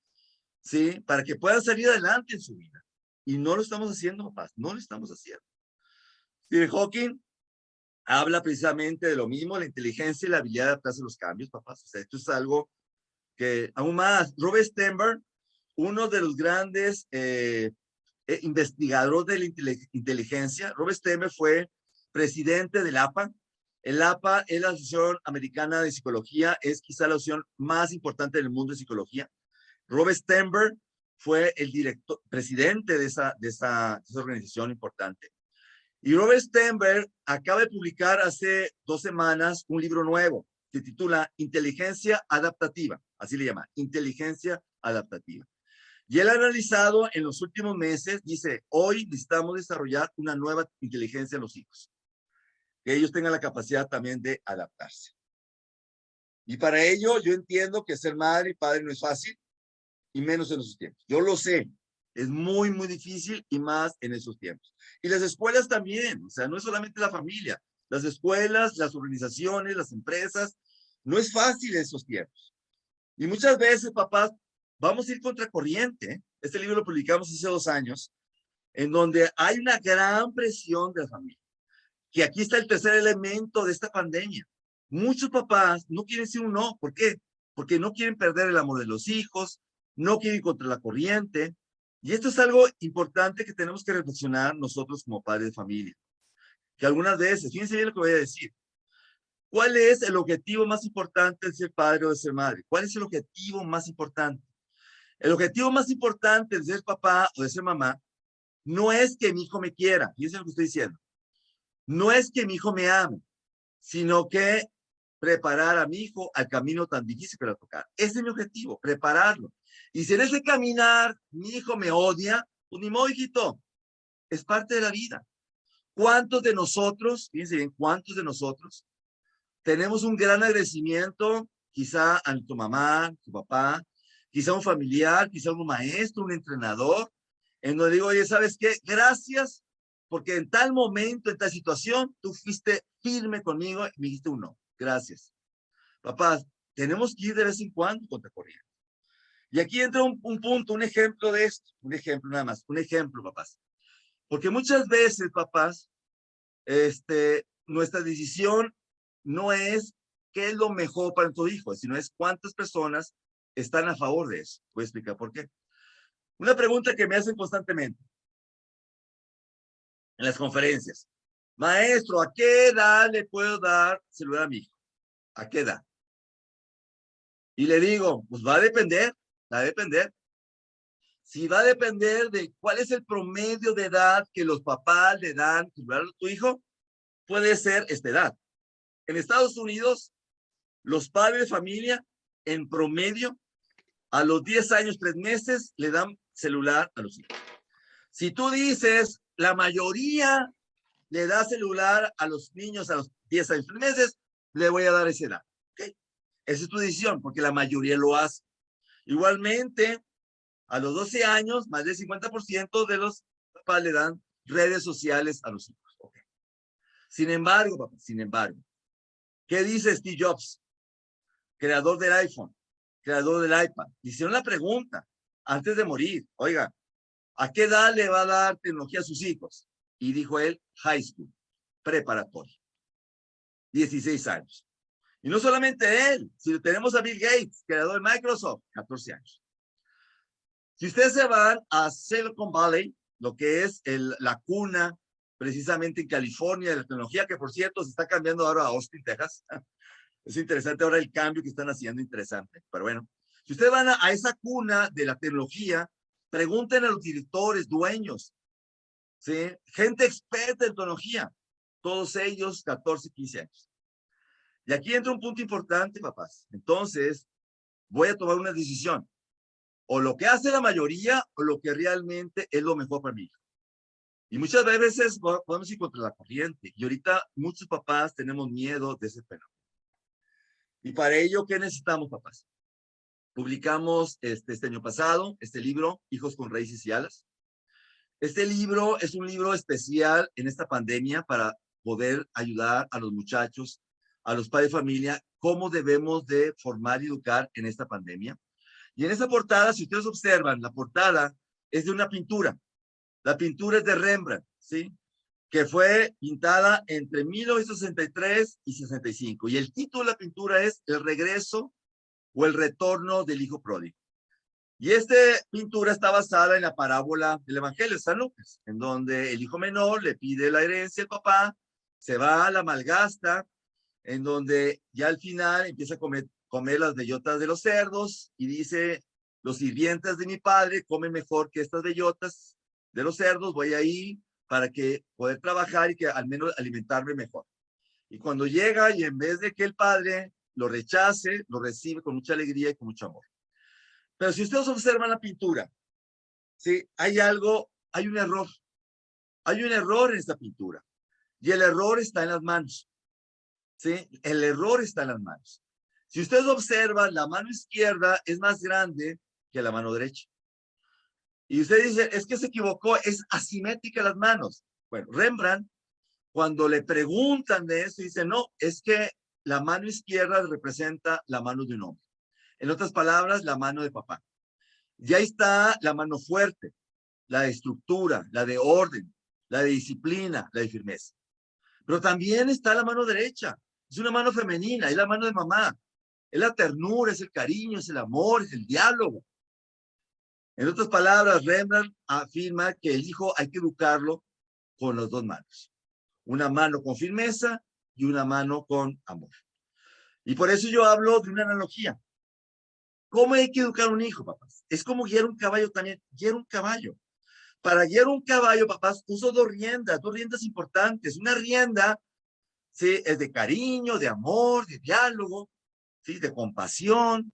¿sí? Para que puedan salir adelante en su vida. Y no lo estamos haciendo, papás. No lo estamos haciendo. Stephen Hawking habla precisamente de lo mismo, la inteligencia y la habilidad de adaptarse a los cambios, papás. O sea, esto es algo que aún más. Robert Sternberg, uno de los grandes investigadores de la inteligencia, Robert Sternberg fue presidente del APA. El APA es la Asociación Americana de Psicología, es quizá la asociación más importante del mundo de psicología. Robert Sternberg fue el presidente de esa organización importante. Y Robert Sternberg acaba de publicar hace 2 semanas un libro nuevo que titula Inteligencia Adaptativa, así le llama, Inteligencia Adaptativa. Y él ha analizado en los últimos meses, dice, hoy necesitamos desarrollar una nueva inteligencia en los hijos, que ellos tengan la capacidad también de adaptarse. Y para ello yo entiendo que ser madre y padre no es fácil, y menos en esos tiempos. Yo lo sé, es muy, muy difícil y más en esos tiempos. Y las escuelas también, o sea, no es solamente la familia, las escuelas, las organizaciones, las empresas, no es fácil en esos tiempos. Y muchas veces, papás, vamos a ir contracorriente, ¿eh? Este libro lo publicamos hace 2 años, en donde hay una gran presión de la familia. Que aquí está el tercer elemento de esta pandemia. Muchos papás no quieren decir un no. ¿Por qué? Porque no quieren perder el amor de los hijos, no quieren ir contra la corriente. Y esto es algo importante que tenemos que reflexionar nosotros como padres de familia. Que algunas veces, fíjense bien lo que voy a decir. ¿Cuál es el objetivo más importante de ser padre o de ser madre? ¿Cuál es el objetivo más importante? El objetivo más importante de ser papá o de ser mamá no es que mi hijo me quiera. Fíjense lo que estoy diciendo. No es que mi hijo me ame, sino que preparar a mi hijo al camino tan difícil que le va a tocar. Ese es mi objetivo, prepararlo. Y si en ese caminar mi hijo me odia, pues ni modo, hijito, es parte de la vida. ¿Cuántos de nosotros, fíjense bien, cuántos de nosotros tenemos un gran agradecimiento, quizá a tu mamá, tu papá, quizá un familiar, quizá un maestro, un entrenador, en donde digo, oye, ¿sabes qué? Gracias, porque en tal momento, en tal situación, tú fuiste firme conmigo y me dijiste un no. Gracias. Papás, tenemos que ir de vez en cuando contra corriente. Y aquí entra un punto, un ejemplo de esto, un ejemplo nada más, un ejemplo, papás. Porque muchas veces, papás, nuestra decisión no es qué es lo mejor para tu hijo, sino es cuántas personas están a favor de eso. Voy a explicar por qué. Una pregunta que me hacen constantemente en las conferencias. Maestro, ¿a qué edad le puedo dar celular a mi hijo? ¿A qué edad? Y le digo, pues va a depender. Si va a depender de cuál es el promedio de edad que los papás le dan celular a tu hijo, puede ser esta edad. En Estados Unidos, los padres de familia, en promedio, a los 10 años, 3 meses, le dan celular a los hijos. Si tú dices, la mayoría le da celular a los niños a los 10 años, 3 meses, le voy a dar esa edad. ¿Okay? Esa es tu decisión, porque la mayoría lo hace. Igualmente, a los 12 años, más del 50% de los papás le dan redes sociales a los hijos. Okay. Sin embargo, papá, ¿qué dice Steve Jobs, creador del iPhone, creador del iPad? Le hicieron la pregunta antes de morir, oiga, ¿a qué edad le va a dar tecnología a sus hijos? Y dijo él, high school, preparatoria, 16 años. Y no solamente él, sino tenemos a Bill Gates, creador de Microsoft, 14 años. Si ustedes se van a Silicon Valley, lo que es la cuna precisamente en California de la tecnología, que por cierto se está cambiando ahora a Austin, Texas. Es interesante ahora el cambio que están haciendo, interesante. Pero bueno, Si ustedes van a esa cuna de la tecnología, pregunten a los directores, dueños, ¿sí? Gente experta en tecnología, todos ellos 14, 15 años. Y aquí entra un punto importante, papás. Entonces, voy a tomar una decisión. O lo que hace la mayoría o lo que realmente es lo mejor para mi hijo. Y muchas veces podemos ir contra la corriente. Y ahorita muchos papás tenemos miedo de ese fenómeno. Y para ello, ¿qué necesitamos, papás? Publicamos este año pasado este libro, Hijos con Raíces y Alas. Este libro es un libro especial en esta pandemia para poder ayudar a los muchachos, a los padres de familia, cómo debemos de formar y educar en esta pandemia. Y en esta portada, si ustedes observan, la portada es de una pintura. La pintura es de Rembrandt, ¿sí? Que fue pintada entre 1963 y 65. Y el título de la pintura es El regreso o el retorno del hijo pródigo. Y esta pintura está basada en la parábola del Evangelio de San Lucas, en donde el hijo menor le pide la herencia al papá, se va, la malgasta, en donde ya al final empieza a comer las bellotas de los cerdos y dice, los sirvientes de mi padre comen mejor que estas bellotas de los cerdos, voy ahí para que poder trabajar y que al menos alimentarme mejor. Y cuando llega y en vez de que el padre lo rechace, lo recibe con mucha alegría y con mucho amor. Pero si ustedes observan la pintura, ¿sí? Hay un error. Hay un error en esta pintura. Y el error está en las manos. ¿Sí? El error está en las manos. Si ustedes observan, la mano izquierda es más grande que la mano derecha. Y usted dice, es que se equivocó, es asimétrica las manos. Bueno, Rembrandt, cuando le preguntan de eso, dice, no, es que la mano izquierda representa la mano de un hombre. En otras palabras, la mano de papá. Y ahí está la mano fuerte, la de estructura, la de orden, la de disciplina, la de firmeza. Pero también está la mano derecha. Es una mano femenina, es la mano de mamá. Es la ternura, es el cariño, es el amor, es el diálogo. En otras palabras, Rembrandt afirma que el hijo hay que educarlo con las dos manos. Una mano con firmeza y una mano con amor. Y por eso yo hablo de una analogía. ¿Cómo hay que educar a un hijo, papás? Es como guiar un caballo también. Guiar un caballo. Para guiar un caballo, papás, uso dos riendas importantes. Una rienda, ¿sí? Es de cariño, de amor, de diálogo, ¿sí? De compasión.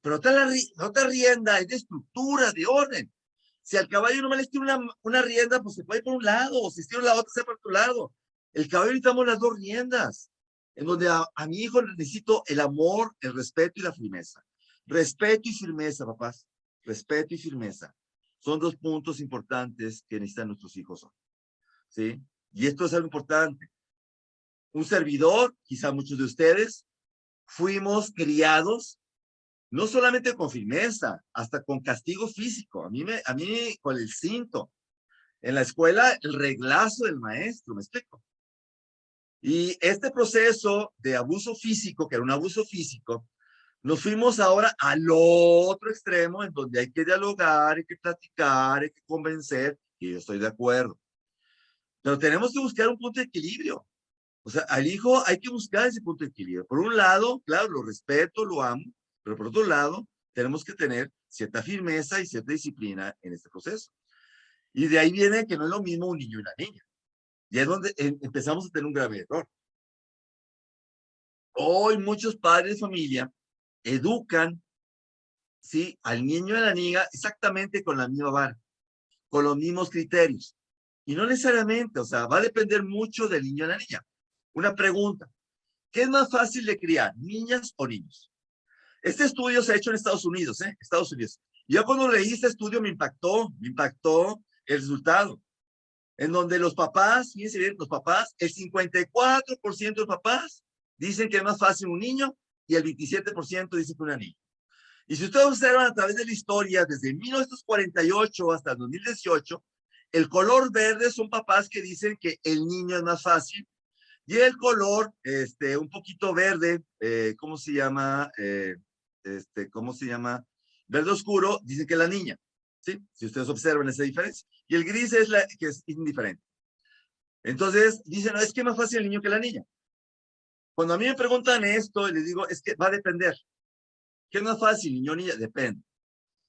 Pero la otra rienda es de estructura, de orden. Si al caballo no me le estira una rienda, pues se puede ir por un lado, o si estira la otra, se por otro lado. El caballo necesitamos las dos riendas, en donde a mi hijo necesito el amor, el respeto y la firmeza. Respeto y firmeza, papás. Respeto y firmeza. Son dos puntos importantes que necesitan nuestros hijos hoy. ¿Sí? Y esto es algo importante. Un servidor, quizá muchos de ustedes, fuimos criados no solamente con firmeza, hasta con castigo físico. A mí con el cinto. En la escuela, el reglazo del maestro, ¿me explico? Y este proceso de abuso físico, que era un abuso físico, nos fuimos ahora al otro extremo, en donde hay que dialogar, hay que platicar, hay que convencer, y yo estoy de acuerdo. Pero tenemos que buscar un punto de equilibrio. O sea, al hijo hay que buscar ese punto de equilibrio. Por un lado, claro, lo respeto, lo amo, pero por otro lado, tenemos que tener cierta firmeza y cierta disciplina en este proceso. Y de ahí viene que no es lo mismo un niño y una niña. Y es donde empezamos a tener un grave error. Hoy muchos padres de familia educan, ¿sí? Al niño y a la niña exactamente con la misma vara, con los mismos criterios. Y no necesariamente, o sea, va a depender mucho del niño y la niña. Una pregunta, ¿qué es más fácil de criar, niñas o niños? Este estudio se ha hecho en Estados Unidos, ¿eh? Estados Unidos. Y yo cuando leí este estudio me impactó el resultado. En donde los papás, fíjense bien, los papás, el 54% de papás dicen que es más fácil un niño y el 27% dicen que una niña. Y si ustedes observan a través de la historia, desde 1948 hasta el 2018, el color verde son papás que dicen que el niño es más fácil y el color, un poquito verde, ¿cómo se llama? ¿Cómo se llama? Verde oscuro, dicen que la niña, ¿sí? Si ustedes observan esa diferencia. Y el gris es que es indiferente. Entonces, dicen, no, es que es más fácil el niño que la niña. Cuando a mí me preguntan esto, les digo, es que va a depender. ¿Qué es más fácil, niño o niña? Depende.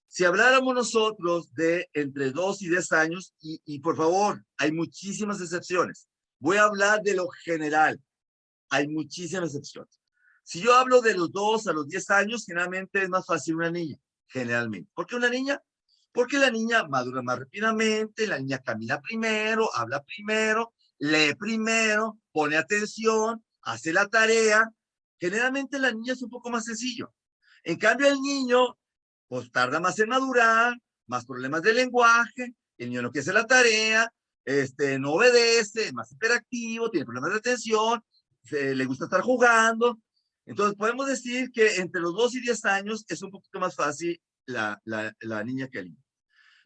Si habláramos nosotros de entre 2 y 10 años, y por favor, hay muchísimas excepciones. Voy a hablar de lo general. Hay muchísimas excepciones. Si yo hablo de los 2 a los 10 años, generalmente es más fácil una niña, generalmente. ¿Por qué una niña? Porque la niña madura más rápidamente, la niña camina primero, habla primero, lee primero, pone atención, hace la tarea. Generalmente la niña es un poco más sencillo. En cambio, el niño, pues tarda más en madurar, más problemas de lenguaje, el niño no quiere hacer la tarea, no obedece, es más hiperactivo, tiene problemas de atención, le gusta estar jugando. Entonces, podemos decir que entre los 2 y 10 años es un poquito más fácil la niña que el niño.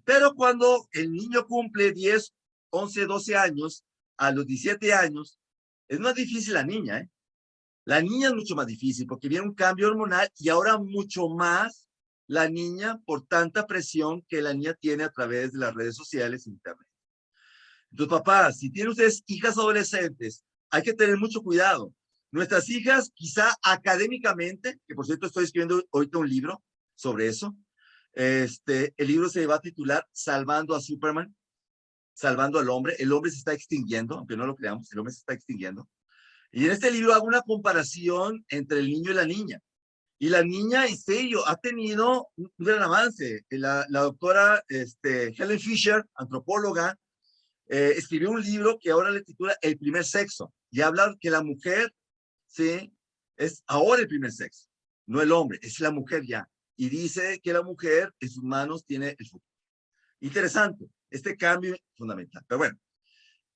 Pero cuando el niño cumple 10, 11, 12 años, a los 17 años, es más difícil la niña, ¿eh? La niña es mucho más difícil porque viene un cambio hormonal y ahora mucho más la niña por tanta presión que la niña tiene a través de las redes sociales e internet. Entonces, papás, si tienen ustedes hijas adolescentes, hay que tener mucho cuidado. Nuestras hijas, quizá académicamente, que por cierto estoy escribiendo ahorita un libro sobre eso, el libro se va a titular Salvando a Superman, salvando al hombre. El hombre se está extinguiendo, aunque no lo creamos, el hombre se está extinguiendo. Y en este libro hago una comparación entre el niño y la niña. Y la niña, en serio, ha tenido un gran avance. La doctora Helen Fisher, antropóloga, escribió un libro que ahora le titula El primer sexo. Y habla que la mujer, ¿sí? Es ahora el primer sexo. No el hombre, es la mujer ya. Y dice que la mujer en sus manos tiene el futuro. Interesante, este cambio fundamental. Pero bueno,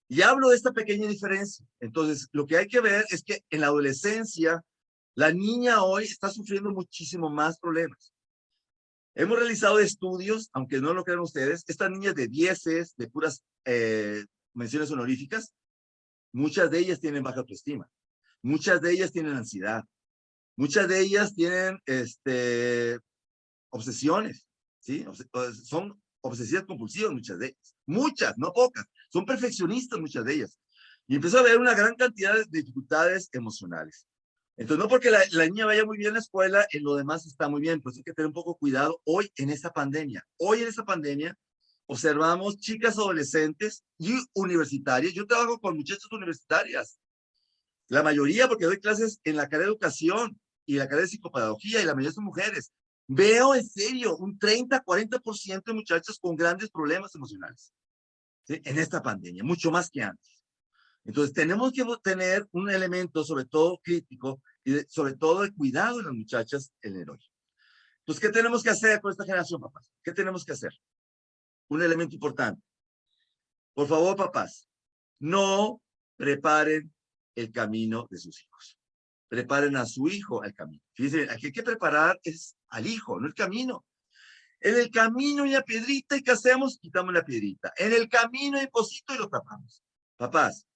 y hablo de esta pequeña diferencia. Entonces, lo que hay que ver es que en la adolescencia, la niña hoy está sufriendo muchísimo más problemas. Hemos realizado estudios, aunque no lo crean ustedes, estas niñas de 10, de puras menciones honoríficas, muchas de ellas tienen baja autoestima, muchas de ellas tienen ansiedad, muchas de ellas tienen obsesiones, ¿sí? Son obsesivas compulsivas muchas de ellas, muchas, no pocas, son perfeccionistas muchas de ellas. Y empezó a haber una gran cantidad de dificultades emocionales. Entonces, no porque la niña vaya muy bien en la escuela, en lo demás está muy bien, pues hay que tener un poco cuidado hoy en esta pandemia. Hoy en esta pandemia observamos chicas adolescentes y universitarias. Yo trabajo con muchachas universitarias, la mayoría porque doy clases en la carrera de educación y la carrera de psicopedagogía y la mayoría son mujeres. Veo en serio un 30-40% de muchachas con grandes problemas emocionales, ¿sí? En esta pandemia, mucho más que antes. Entonces, tenemos que tener un elemento, sobre todo crítico, y sobre todo de cuidado de las muchachas en el hoy. Entonces, ¿qué tenemos que hacer con esta generación, papás? ¿Qué tenemos que hacer? Un elemento importante. Por favor, papás, no preparen el camino de sus hijos. Preparen a su hijo al camino. Fíjense, aquí hay que preparar es al hijo, no el camino. En el camino hay una piedrita y ¿qué hacemos? Quitamos la piedrita. En el camino hay pocito y lo tapamos. Papás,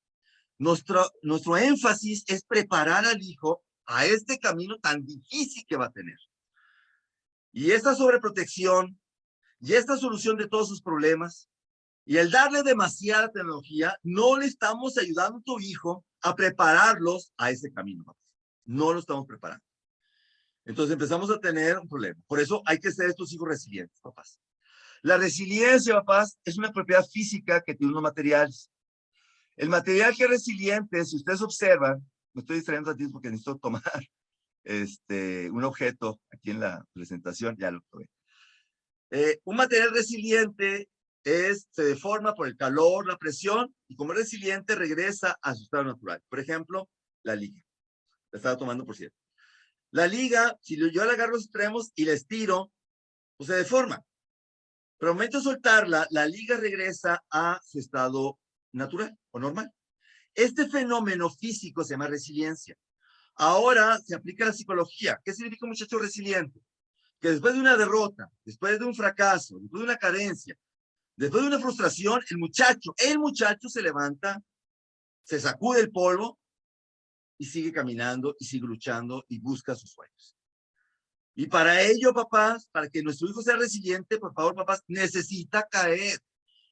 nuestro énfasis es preparar al hijo a este camino tan difícil que va a tener. Y esta sobreprotección y esta solución de todos sus problemas y el darle demasiada tecnología, no le estamos ayudando a tu hijo a prepararlos a ese camino. Papás. No lo estamos preparando. Entonces empezamos a tener un problema. Por eso hay que ser estos hijos resilientes, papás. La resiliencia, papás, es una propiedad física que tiene unos materiales. El material que es resiliente, si ustedes observan, me estoy distrayendo a ti porque necesito tomar un objeto aquí en la presentación, ya lo probé. Un material resiliente se deforma por el calor, la presión, y como es resiliente regresa a su estado natural. Por ejemplo, la liga. La estaba tomando, por cierto. La liga, si yo le agarro los extremos y la estiro, pues se deforma. Pero al momento de soltarla, la liga regresa a su estado natural o normal. Este fenómeno físico se llama resiliencia. Ahora se aplica a la psicología. ¿Qué significa un muchacho resiliente? Que después de una derrota, después de un fracaso, después de una carencia, después de una frustración, el muchacho se levanta, se sacude el polvo y sigue caminando y sigue luchando y busca sus sueños. Y para ello, papás, para que nuestro hijo sea resiliente, por favor, papás, necesita caer.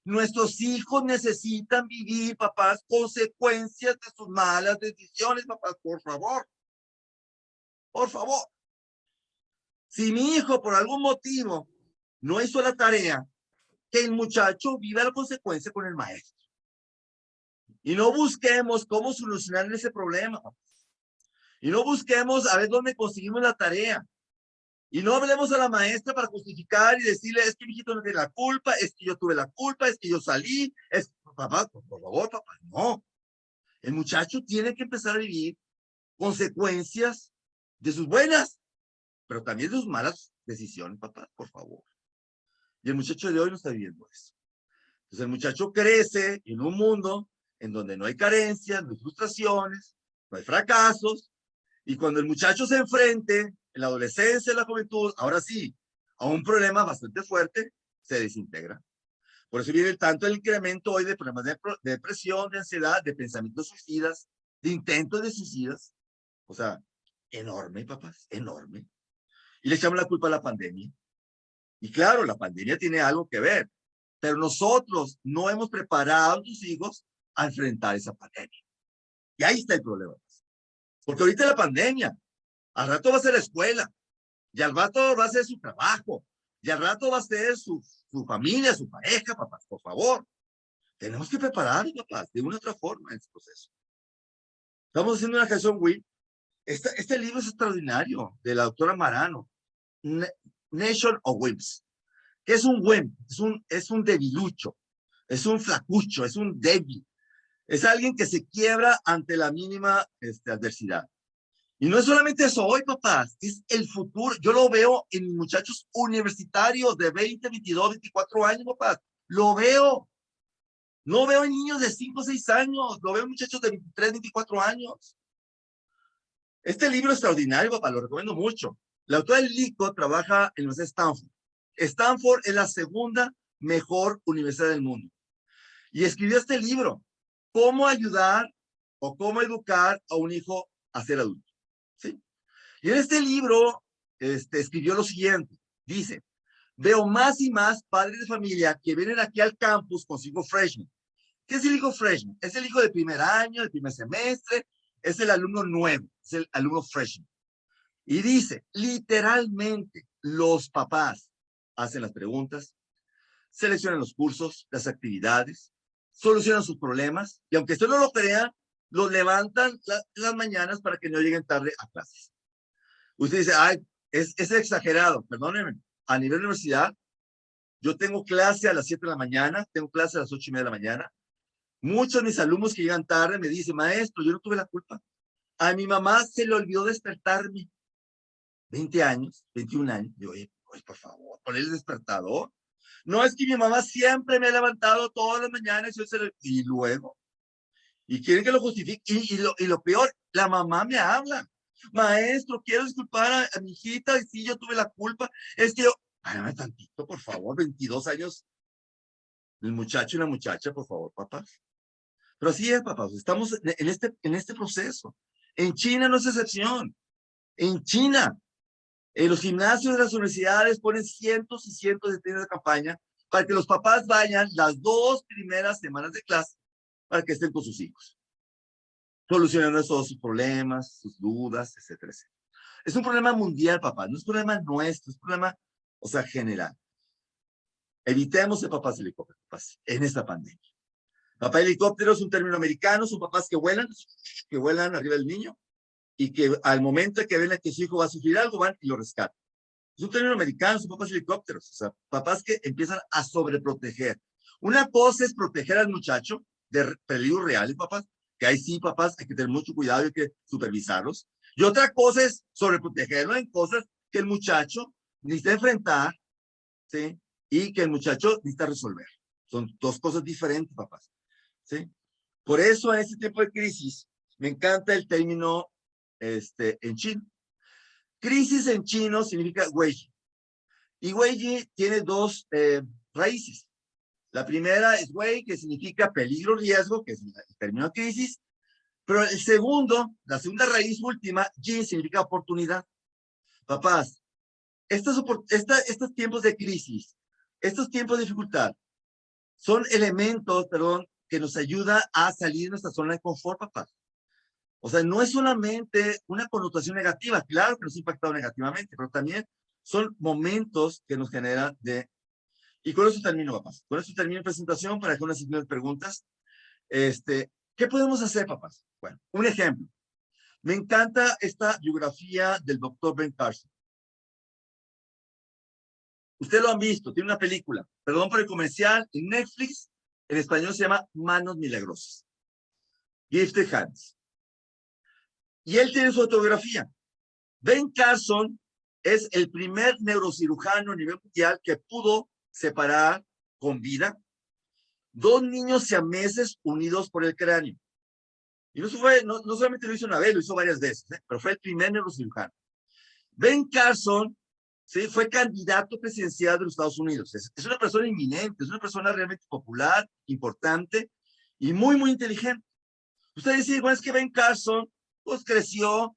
Nuestros hijos necesitan vivir, papás, consecuencias de sus malas decisiones, papás, por favor. Por favor. Si mi hijo por algún motivo no hizo la tarea, que el muchacho viva la consecuencia con el maestro. Y no busquemos cómo solucionar ese problema. Y no busquemos a ver dónde conseguimos la tarea. Y no hablemos a la maestra para justificar y decirle, es que mi hijito no tiene la culpa, es que yo tuve la culpa, es que yo salí, es, papá, por favor, papá, no. El muchacho tiene que empezar a vivir consecuencias de sus buenas, pero también de sus malas decisiones, papá, por favor. Y el muchacho de hoy no está viviendo eso. Entonces el muchacho crece en un mundo en donde no hay carencias, no hay frustraciones, no hay fracasos, y cuando el muchacho se enfrente en la adolescencia, en la juventud, ahora sí, a un problema bastante fuerte, se desintegra. Por eso viene tanto el incremento hoy de problemas de depresión, de ansiedad, de pensamientos suicidas, de intentos de suicidas. O sea, enorme, papás, enorme. Y le echamos la culpa a la pandemia. Y claro, la pandemia tiene algo que ver, pero nosotros no hemos preparado a tus hijos a enfrentar esa pandemia. Y ahí está el problema. Porque ahorita la pandemia, al rato va a ser la escuela, y al rato va a ser su trabajo, y al rato va a ser su familia, su pareja, papás, por favor. Tenemos que preparar, papás, de una u otra forma en este proceso. Estamos haciendo una canción, Will. Este libro es extraordinario, de la doctora Marano, Nation of Wimps. ¿Qué es un wimp? Es un debilucho, es un flacucho, es un débil. Es alguien que se quiebra ante la mínima adversidad. Y no es solamente eso hoy, papás, es el futuro. Yo lo veo en muchachos universitarios de 20, 22, 24 años, papás. Lo veo. No veo en niños de 5 o 6 años, lo veo en muchachos de 23, 24 años. Este libro es extraordinario, papá, lo recomiendo mucho. La autora Lico trabaja en la Universidad de Stanford. Stanford es la segunda mejor universidad del mundo. Y escribió este libro, cómo ayudar o cómo educar a un hijo a ser adulto. ¿Sí? Y en este libro escribió lo siguiente, dice, veo más y más padres de familia que vienen aquí al campus con su hijo freshman. ¿Qué es el hijo freshman? Es el hijo de primer año, de primer semestre, es el alumno nuevo, es el alumno freshman. Y dice, literalmente, los papás hacen las preguntas, seleccionan los cursos, las solucionan sus problemas, y aunque usted no lo crea, los levantan las mañanas para que no lleguen tarde a clases. Usted dice, ay, es exagerado, perdónenme, a nivel de universidad, yo tengo clase a las 7 de la mañana, tengo clase a las 8:30 de la mañana. Muchos de mis alumnos que llegan tarde me dicen, maestro, yo no tuve la culpa. A mi mamá se le olvidó despertarme. 20 años, 21 años. Yo, oye, pues por favor, poner el despertador. No, es que mi mamá siempre me ha levantado todas las mañanas y luego. Y quieren que lo justifique. Y lo peor, la mamá me habla. Maestro, quiero disculpar a mi hijita, y sí, yo tuve la culpa. Es que yo, párame tantito, por favor, 22 años. El muchacho y la muchacha, por favor, papás. Pero así es, papás, estamos en este proceso. En China no es excepción. En China, en los gimnasios de las universidades ponen cientos y cientos de tiendas de campaña para que los papás vayan las 2 primeras semanas de clase para que estén con sus hijos, solucionando todos sus problemas, sus dudas, etcétera, etcétera. Es un problema mundial, papá, no es un problema nuestro, es un problema, o sea, general. Evitemos el papás helicópteros, papás, en esta pandemia. Papá helicóptero es un término americano, son papás que vuelan arriba del niño y que al momento de que ven que su hijo va a sufrir algo, van y lo rescatan. Es un término americano, son papás helicópteros, o sea, papás que empiezan a sobreproteger. Una cosa es proteger al muchacho de peligros reales, papás, que ahí sí, papás, hay que tener mucho cuidado y hay que supervisarlos. Y otra cosa es sobreprotegerlo en cosas que el muchacho necesita enfrentar, ¿sí? Y que el muchacho necesita resolver. Son 2 cosas diferentes, papás, ¿sí? Por eso en este tiempo de crisis me encanta el término en chino. Crisis en chino significa Weiji. Y Weiji tiene 2 raíces. La primera es Wei, que significa peligro, riesgo, que es el término crisis. Pero la segunda raíz última, Jin, significa oportunidad. Papás, estos tiempos de crisis, estos tiempos de dificultad, son elementos, que nos ayuda a salir de nuestra zona de confort, papás. O sea, no es solamente una connotación negativa, claro que nos ha impactado negativamente, pero también Son momentos que nos generan de... Y con eso termino, papás. Con eso termino mi presentación para dejar unas simples preguntas. ¿Qué podemos hacer, papás? Bueno, un ejemplo. Me encanta esta biografía del doctor Ben Carson. Ustedes lo han visto, tiene una película. Perdón por el comercial, en Netflix, en español se llama Manos Milagrosas. Gifted Hands. Y él tiene su autobiografía. Ben Carson es el primer neurocirujano a nivel mundial que pudo separar con vida dos niños siameses unidos por el cráneo. Y no solamente lo hizo una vez, lo hizo varias veces, pero fue el primer neurocirujano. Ben Carson, ¿sí?, fue candidato presidencial de los Estados Unidos. Es una persona inminente, es una persona realmente popular, importante y muy, muy inteligente. Ustedes dicen, bueno, es que Ben Carson, pues creció,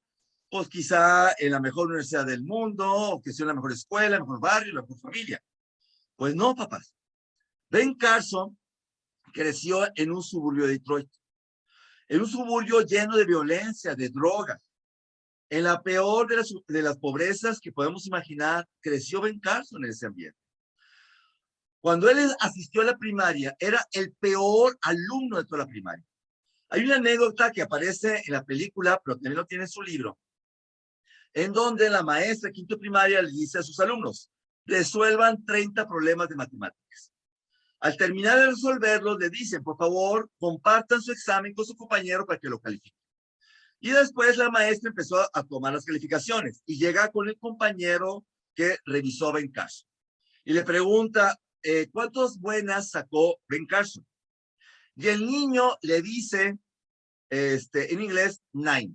pues quizá en la mejor universidad del mundo, o creció en la mejor escuela, el mejor barrio, la mejor familia. Pues no, papás. Ben Carson creció en un suburbio de Detroit, en un suburbio lleno de violencia, de drogas. En la peor de las pobrezas que podemos imaginar, creció Ben Carson en ese ambiente. Cuando él asistió a la primaria, era el peor alumno de toda la primaria. Hay una anécdota que aparece en la película, pero también lo tiene en su libro, en donde la maestra de quinto primaria le dice a sus alumnos, resuelvan 30 problemas de matemáticas. Al terminar de resolverlos, le dicen, por favor, compartan su examen con su compañero para que lo califique. Y después la maestra empezó a tomar las calificaciones y llega con el compañero que revisó Ben Carson. Y le pregunta, ¿cuántas buenas sacó Ben Carson? Y el niño le dice, en inglés, 9.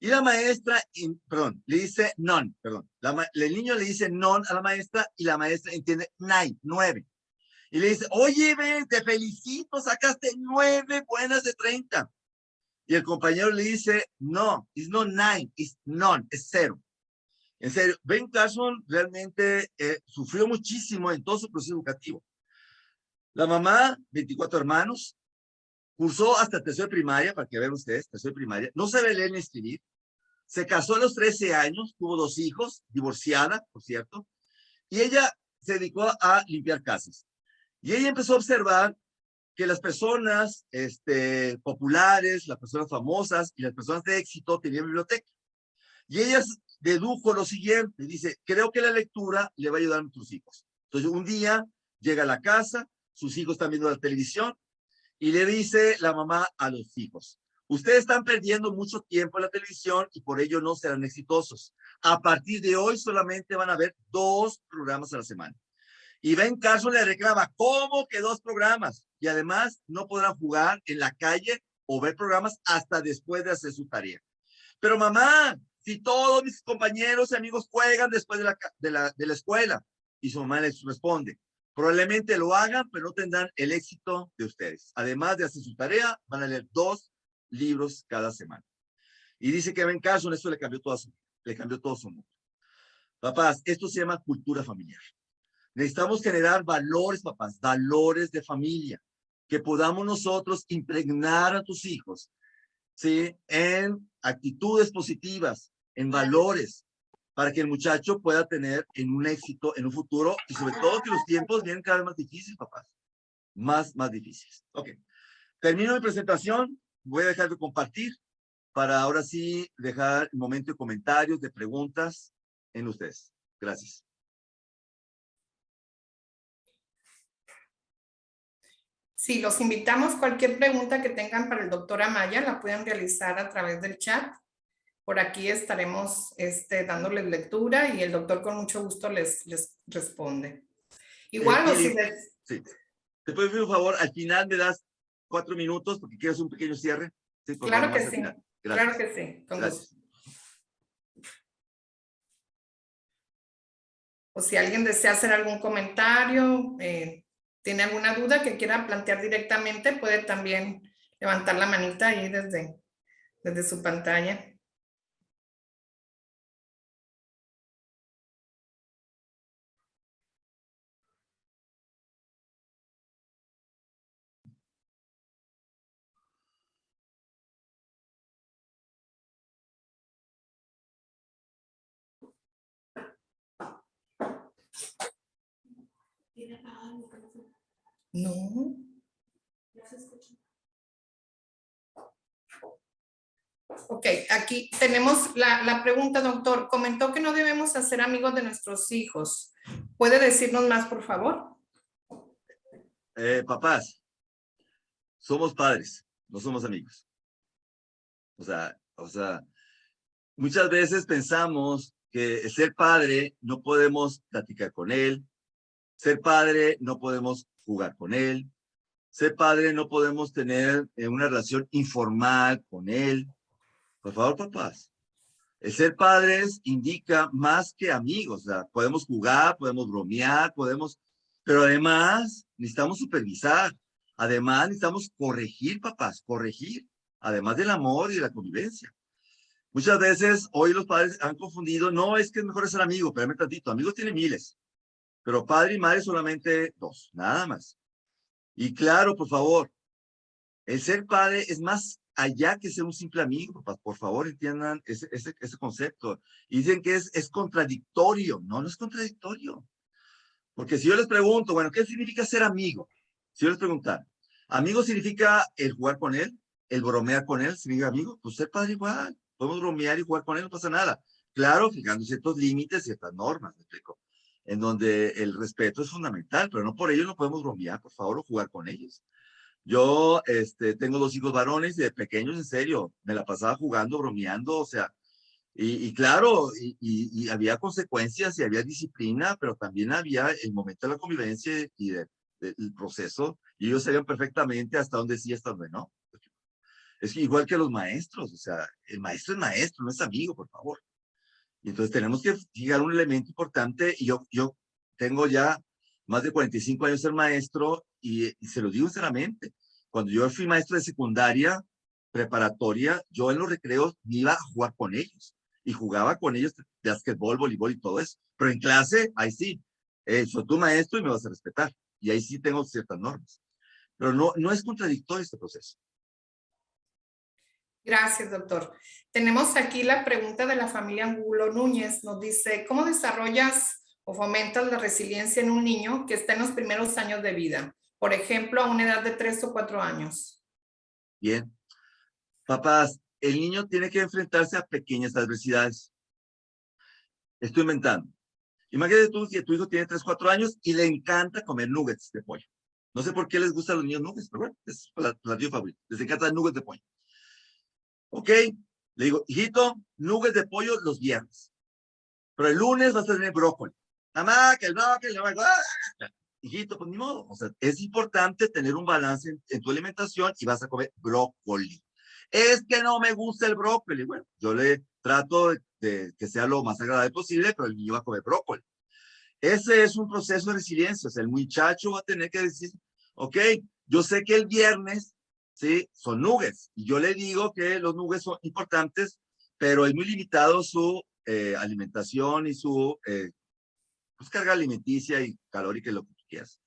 Y la maestra, le dice none, perdón. El niño le dice none a la maestra y la maestra entiende 9. Y le dice, oye, Ben, te felicito, sacaste 9 buenas de 30. Y el compañero le dice, no, it's not 9, it's none, es 0. En serio, Ben Carson realmente sufrió muchísimo en todo su proceso educativo. La mamá, 24 hermanos, cursó hasta tercero de primaria, para que vean ustedes, tercero de primaria, no sabe leer ni escribir. Se casó a los 13 años, tuvo 2 hijos, divorciada, por cierto, y ella se dedicó a limpiar casas. Y ella empezó a observar que las personas populares, las personas famosas y las personas de éxito tenían biblioteca. Y ella dedujo lo siguiente, dice, creo que la lectura le va a ayudar a nuestros hijos. Entonces un día llega a la casa, sus hijos están viendo la televisión y le dice la mamá a los hijos, ustedes están perdiendo mucho tiempo en la televisión y por ello no serán exitosos. A partir de hoy solamente van a ver 2 programas a la semana. Y Ben Carson le reclama, ¿cómo que 2 programas? Y además no podrán jugar en la calle o ver programas hasta después de hacer su tarea. Pero mamá, si todos mis compañeros y amigos juegan después de la escuela. Y su mamá les responde, probablemente lo hagan, pero no tendrán el éxito de ustedes. Además de hacer su tarea, van a leer 2 libros cada semana. Y dice que Ben Carson esto le cambió todo su mundo. Papás, esto se llama cultura familiar. Necesitamos generar valores, papás, valores de familia, que podamos nosotros impregnar a tus hijos, ¿sí?, en actitudes positivas, en valores, para que el muchacho pueda tener en un éxito en un futuro y sobre todo que los tiempos vienen cada vez más difíciles, papás, más difíciles. Ok, termino mi presentación, voy a dejar de compartir para ahora sí dejar el momento de comentarios, de preguntas en ustedes. Gracias. Sí, los invitamos. Cualquier pregunta que tengan para el doctor Amaya la pueden realizar a través del chat. Por aquí estaremos dándoles lectura y el doctor con mucho gusto les responde. Igual, Pili, sí. ¿Te puedo pedir un favor? Al final me das 4 minutos porque quiero hacer un pequeño cierre. Sí, por claro favor, que sí. Claro que sí. Con gusto. O si alguien desea hacer algún comentario, tiene alguna duda que quiera plantear directamente, puede también levantar la manita ahí desde su pantalla. No. Ok, aquí tenemos la pregunta, doctor. Comentó que no debemos hacer amigos de nuestros hijos. ¿Puede decirnos más, por favor? Papás, somos padres, no somos amigos. O sea, muchas veces pensamos que ser padre no podemos platicar con él, ser padre no podemos jugar con él, ser padre no podemos tener una relación informal con él. Por favor, papás. El ser padres indica más que amigos. O sea, podemos jugar, podemos bromear, pero además necesitamos supervisar. Además necesitamos corregir, papás, corregir. Además del amor y de la convivencia. Muchas veces hoy los padres han confundido, no es que es mejor ser amigo, espérame tantito, amigos tiene miles, pero padre y madre solamente dos, nada más. Y claro, por favor, el ser padre es más allá que ser un simple amigo. Por favor, entiendan ese concepto. Y dicen que es contradictorio. No, no es contradictorio. Porque si yo les pregunto, bueno, ¿qué significa ser amigo? Si yo les preguntara, amigo significa el jugar con él, el bromear con él, significa amigo, pues ser padre igual. Podemos bromear y jugar con él, no pasa nada. Claro, fijando ciertos límites, ciertas normas, ¿me explico? En donde el respeto es fundamental, pero no por ello no podemos bromear, por favor, o jugar con ellos. Yo tengo dos hijos varones y de pequeños, en serio, me la pasaba jugando, bromeando, o sea, y claro, y había consecuencias y había disciplina, pero también había el momento de la convivencia y del proceso, y ellos sabían perfectamente hasta dónde sí y hasta dónde no. Es igual que los maestros, o sea, el maestro es maestro, no es amigo, por favor. Y entonces tenemos que fijar un elemento importante, y yo tengo ya más de 45 años de ser maestro, y se lo digo sinceramente, cuando yo fui maestro de secundaria, preparatoria, yo en los recreos iba a jugar con ellos, y jugaba con ellos de basquetbol, voleibol y todo eso, pero en clase, ahí sí, soy tu maestro y me vas a respetar, y ahí sí tengo ciertas normas, pero no es contradictorio este proceso. Gracias, doctor. Tenemos aquí la pregunta de la familia Angulo Núñez. Nos dice, ¿cómo desarrollas o fomentas la resiliencia en un niño que está en los primeros años de vida? Por ejemplo, a una edad de 3 o 4 años. Bien. Papás, el niño tiene que enfrentarse a pequeñas adversidades. Estoy inventando. Imagínate tú que tu hijo tiene 3, 4 años y le encanta comer nuggets de pollo. No sé por qué les gustan los niños nuggets, pero bueno, es platillo favorito. Les encanta nuggets de pollo. Ok, le digo, hijito, nuggets de pollo los viernes. Pero el lunes vas a tener brócoli. Mamá, que el brócoli, hijito, pues ni modo. O sea, es importante tener un balance en tu alimentación y vas a comer brócoli. Es que no me gusta el brócoli. Bueno, yo le trato de que sea lo más agradable posible, pero el niño va a comer brócoli. Ese es un proceso de resiliencia. O sea, el muchacho va a tener que decir, ok, yo sé que el viernes, sí, son nuggets. Y yo le digo que los nuggets son importantes, pero es muy limitado su alimentación y su pues, carga alimenticia y calórica y lo que tú quieras.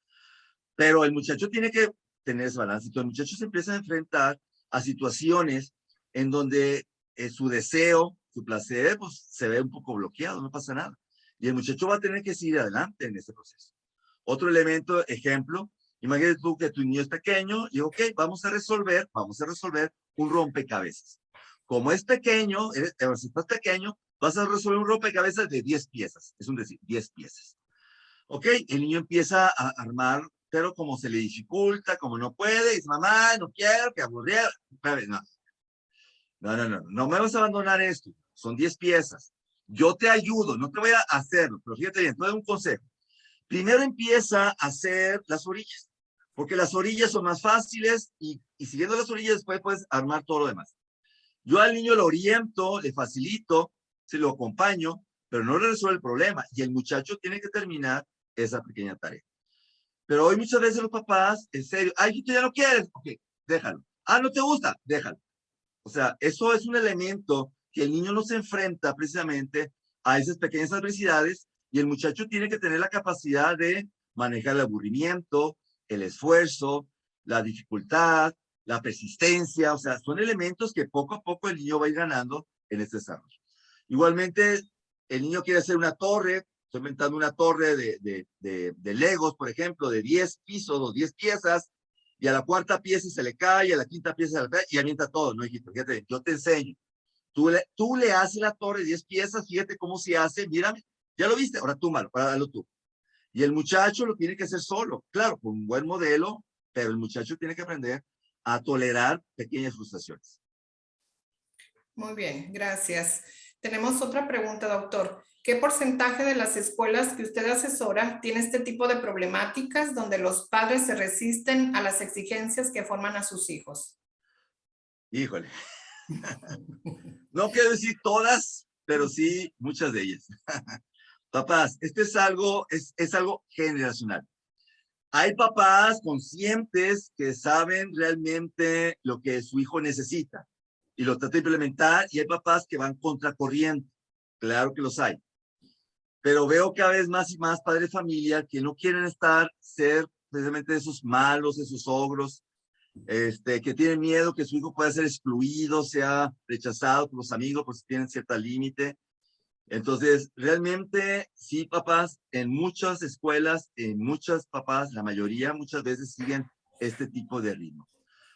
Pero el muchacho tiene que tener ese balance. Entonces, el muchacho se empieza a enfrentar a situaciones en donde su deseo, su placer, pues se ve un poco bloqueado, no pasa nada. Y el muchacho va a tener que seguir adelante en ese proceso. Otro elemento, ejemplo, imagínate tú que tu niño es pequeño y ok, vamos a resolver un rompecabezas. Como es pequeño, si estás pequeño, vas a resolver un rompecabezas de 10 piezas, es un decir, 10 piezas. Ok, el niño empieza a armar, pero como se le dificulta, como no puede, dice, mamá, no quiero, que aburriera. No me vas a abandonar esto, son 10 piezas. Yo te ayudo, no te voy a hacerlo, pero fíjate bien, te doy un consejo. Primero empieza a hacer las orillas, porque las orillas son más fáciles y siguiendo las orillas después puedes armar todo lo demás. Yo al niño lo oriento, le facilito, se lo acompaño, pero no le resuelve el problema y el muchacho tiene que terminar esa pequeña tarea. Pero hoy muchas veces los papás, en serio, ay, tú ya no quieres, ok, déjalo. Ah, no te gusta, déjalo. O sea, eso es un elemento que el niño no se enfrenta precisamente a esas pequeñas adversidades y el muchacho tiene que tener la capacidad de manejar el aburrimiento, el esfuerzo, la dificultad, la persistencia, o sea, son elementos que poco a poco el niño va a ir ganando en este desarrollo. Igualmente, el niño quiere hacer una torre, estoy inventando una torre de Legos, por ejemplo, de 10 pisos o 10 piezas, y a la cuarta pieza se le cae, a la quinta pieza se le cae, y avienta todo, ¿no, hijito? Fíjate, yo te enseño. Tú le haces la torre de 10 piezas, fíjate cómo se hace, mírame, ya lo viste, ahora tú, malo, ahora hazlo tú. Y el muchacho lo tiene que hacer solo, claro, con un buen modelo, pero el muchacho tiene que aprender a tolerar pequeñas frustraciones. Muy bien, gracias. Tenemos otra pregunta, doctor. ¿Qué porcentaje de las escuelas que usted asesora tiene este tipo de problemáticas donde los padres se resisten a las exigencias que forman a sus hijos? Híjole. No quiero decir todas, pero sí muchas de ellas. Papás, este es algo generacional. Hay papás conscientes que saben realmente lo que su hijo necesita y lo tratan de implementar, y hay papás que van contracorriente. Claro que los hay. Pero veo cada vez más y más padres de familia que no quieren ser precisamente esos malos, esos ogros, que tienen miedo que su hijo pueda ser excluido, sea rechazado por los amigos, porque tienen cierto límite. Entonces, realmente, sí, papás, en muchas escuelas, en muchas papás, la mayoría muchas veces siguen este tipo de ritmo.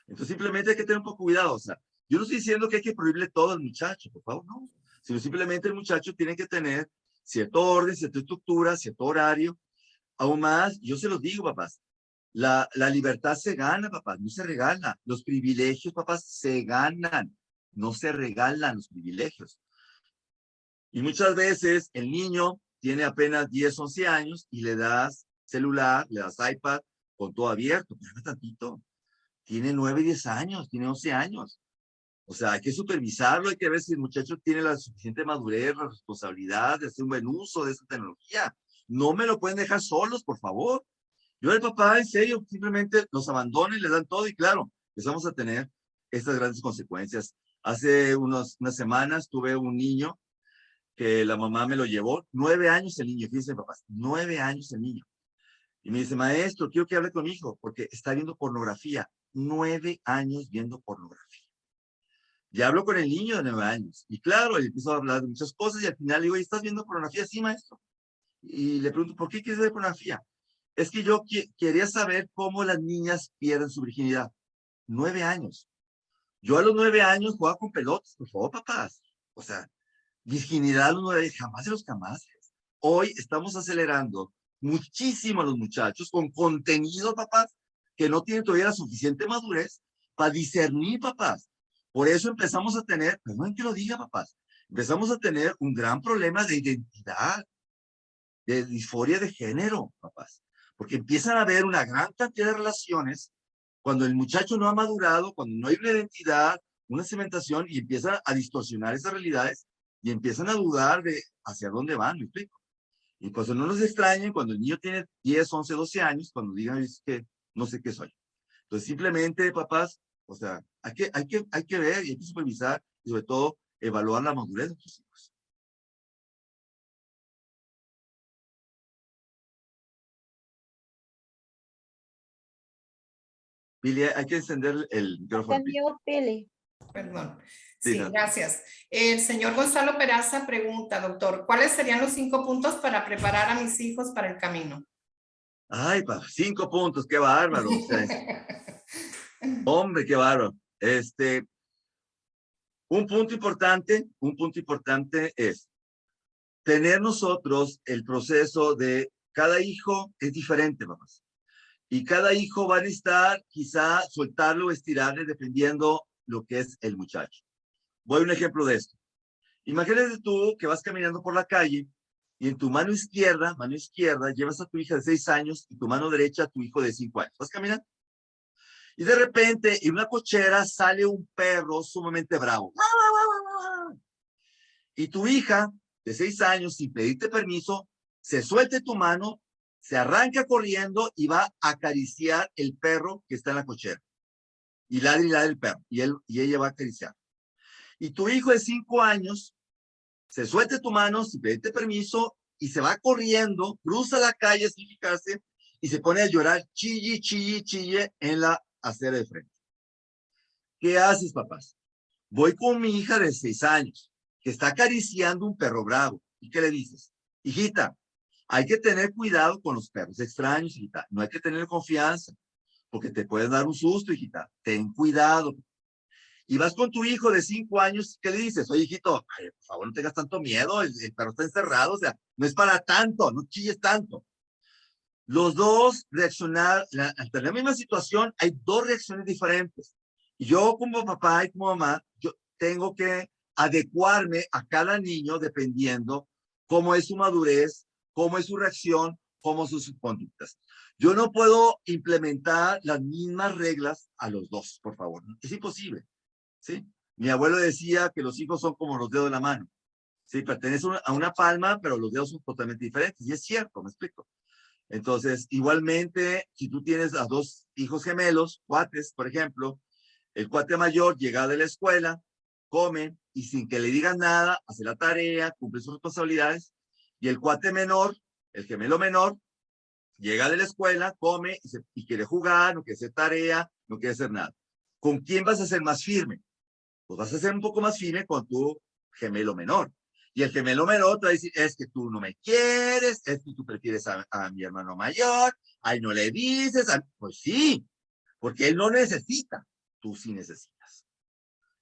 Entonces, simplemente hay que tener un poco cuidado. O sea, yo no estoy diciendo que hay que prohibirle todo al muchacho, por favor, no. Sino simplemente el muchacho tiene que tener cierto orden, cierta estructura, cierto horario. Aún más, yo se los digo, papás, la libertad se gana, papás, no se regala. Los privilegios, papás, se ganan, no se regalan los privilegios. Y muchas veces el niño tiene apenas 10, 11 años y le das celular, le das iPad con todo abierto. Espérame tantito. Tiene 9, 10 años, tiene 11 años. O sea, hay que supervisarlo, hay que ver si el muchacho tiene la suficiente madurez, la responsabilidad de hacer un buen uso de esa tecnología. No me lo pueden dejar solos, por favor. Yo, el papá, en serio, simplemente los abandona y les dan todo, y claro, empezamos a tener estas grandes consecuencias. Hace unas semanas tuve un niño que la mamá me lo llevó, 9 años el niño, fíjense, papás, 9 años el niño. Y me dice, maestro, quiero que hable con mi hijo, porque está viendo pornografía. 9 años viendo pornografía. Ya hablo con el niño de 9 años. Y claro, le empiezo a hablar de muchas cosas, y al final le digo, ¿estás viendo pornografía? Sí, maestro. Y le pregunto, ¿por qué quieres ver pornografía? Es que yo quería saber cómo las niñas pierden su virginidad. 9 años. Yo a los 9 años jugaba con pelotas, por favor, papás. O sea, virginidad a los 9, jamás de los jamás. Hoy estamos acelerando muchísimo a los muchachos con contenido, papás, que no tienen todavía la suficiente madurez para discernir, papás. Por eso empezamos a tener, perdón que lo diga, papás, empezamos a tener un gran problema de identidad, de disforia de género, papás. Porque empiezan a haber una gran cantidad de relaciones cuando el muchacho no ha madurado, cuando no hay una identidad, una cementación, y empieza a distorsionar esas realidades y empiezan a dudar de hacia dónde van, ¿me explico? Y pues no nos extrañen cuando el niño tiene 10, 11, 12 años, cuando digan, es que no sé qué soy. Entonces, simplemente, papás, o sea, hay que ver y hay que supervisar y sobre todo evaluar la madurez de tus hijos. Pili, hay que encender el micrófono. Pili. Perdón. Sí, Sí, no. gracias. El señor Gonzalo Peraza pregunta, doctor, ¿cuáles serían los 5 puntos para preparar a mis hijos para el camino? Ay, 5 puntos, qué bárbaro. O sea, hombre, qué bárbaro. Un punto importante es tener nosotros el proceso de cada hijo es diferente, papás. Y cada hijo va a necesitar quizá soltarlo o estirarle dependiendo lo que es el muchacho. Voy a un ejemplo de esto. Imagínate tú que vas caminando por la calle y en tu mano izquierda, llevas a tu hija de 6 años y tu mano derecha a tu hijo de 5 años. Vas caminando. Y de repente, en una cochera sale un perro sumamente bravo. Y tu hija de 6 años, sin pedirte permiso, se suelte tu mano, se arranca corriendo y va a acariciar el perro que está en la cochera. Y ladra el perro. Y ella va a acariciar. Y tu hijo de 5 años se suelte tu mano sin pedirte permiso y se va corriendo, cruza la calle sin fijarse y se pone a llorar chille, chille, chille en la acera de frente. ¿Qué haces, papás? Voy con mi hija de 6 años que está acariciando un perro bravo. ¿Y qué le dices? Hijita, Hay que tener cuidado con los perros extraños, hijita. No hay que tener confianza, porque te pueden dar un susto, hijita. Ten cuidado. Y vas con tu hijo de 5 años, ¿qué le dices? Oye, hijito, ay, por favor, no tengas tanto miedo, el perro está encerrado, o sea, no es para tanto, no chilles tanto. Los dos reaccionar, ante la misma situación, hay dos reacciones diferentes. Y yo como papá y como mamá, yo tengo que adecuarme a cada niño dependiendo cómo es su madurez, cómo es su reacción, cómo son sus conductas. Yo no puedo implementar las mismas reglas a los dos, por favor. Es imposible, ¿sí? Mi abuelo decía que los hijos son como los dedos de la mano. Sí, pertenecen a una palma, pero los dedos son totalmente diferentes. Y es cierto, me explico. Entonces, igualmente, si tú tienes a dos hijos gemelos, cuates, por ejemplo, el cuate mayor llega de la escuela, come y sin que le digan nada, hace la tarea, cumple sus responsabilidades, y el cuate menor, el gemelo menor, llega de la escuela, come y quiere jugar, no quiere hacer tarea, no quiere hacer nada. ¿Con quién vas a ser más firme? Pues vas a ser un poco más firme con tu gemelo menor. Y el gemelo menor te va a decir, es que tú no me quieres, es que tú prefieres a mi hermano mayor, ahí no le dices, pues sí, porque él no necesita, tú sí necesitas.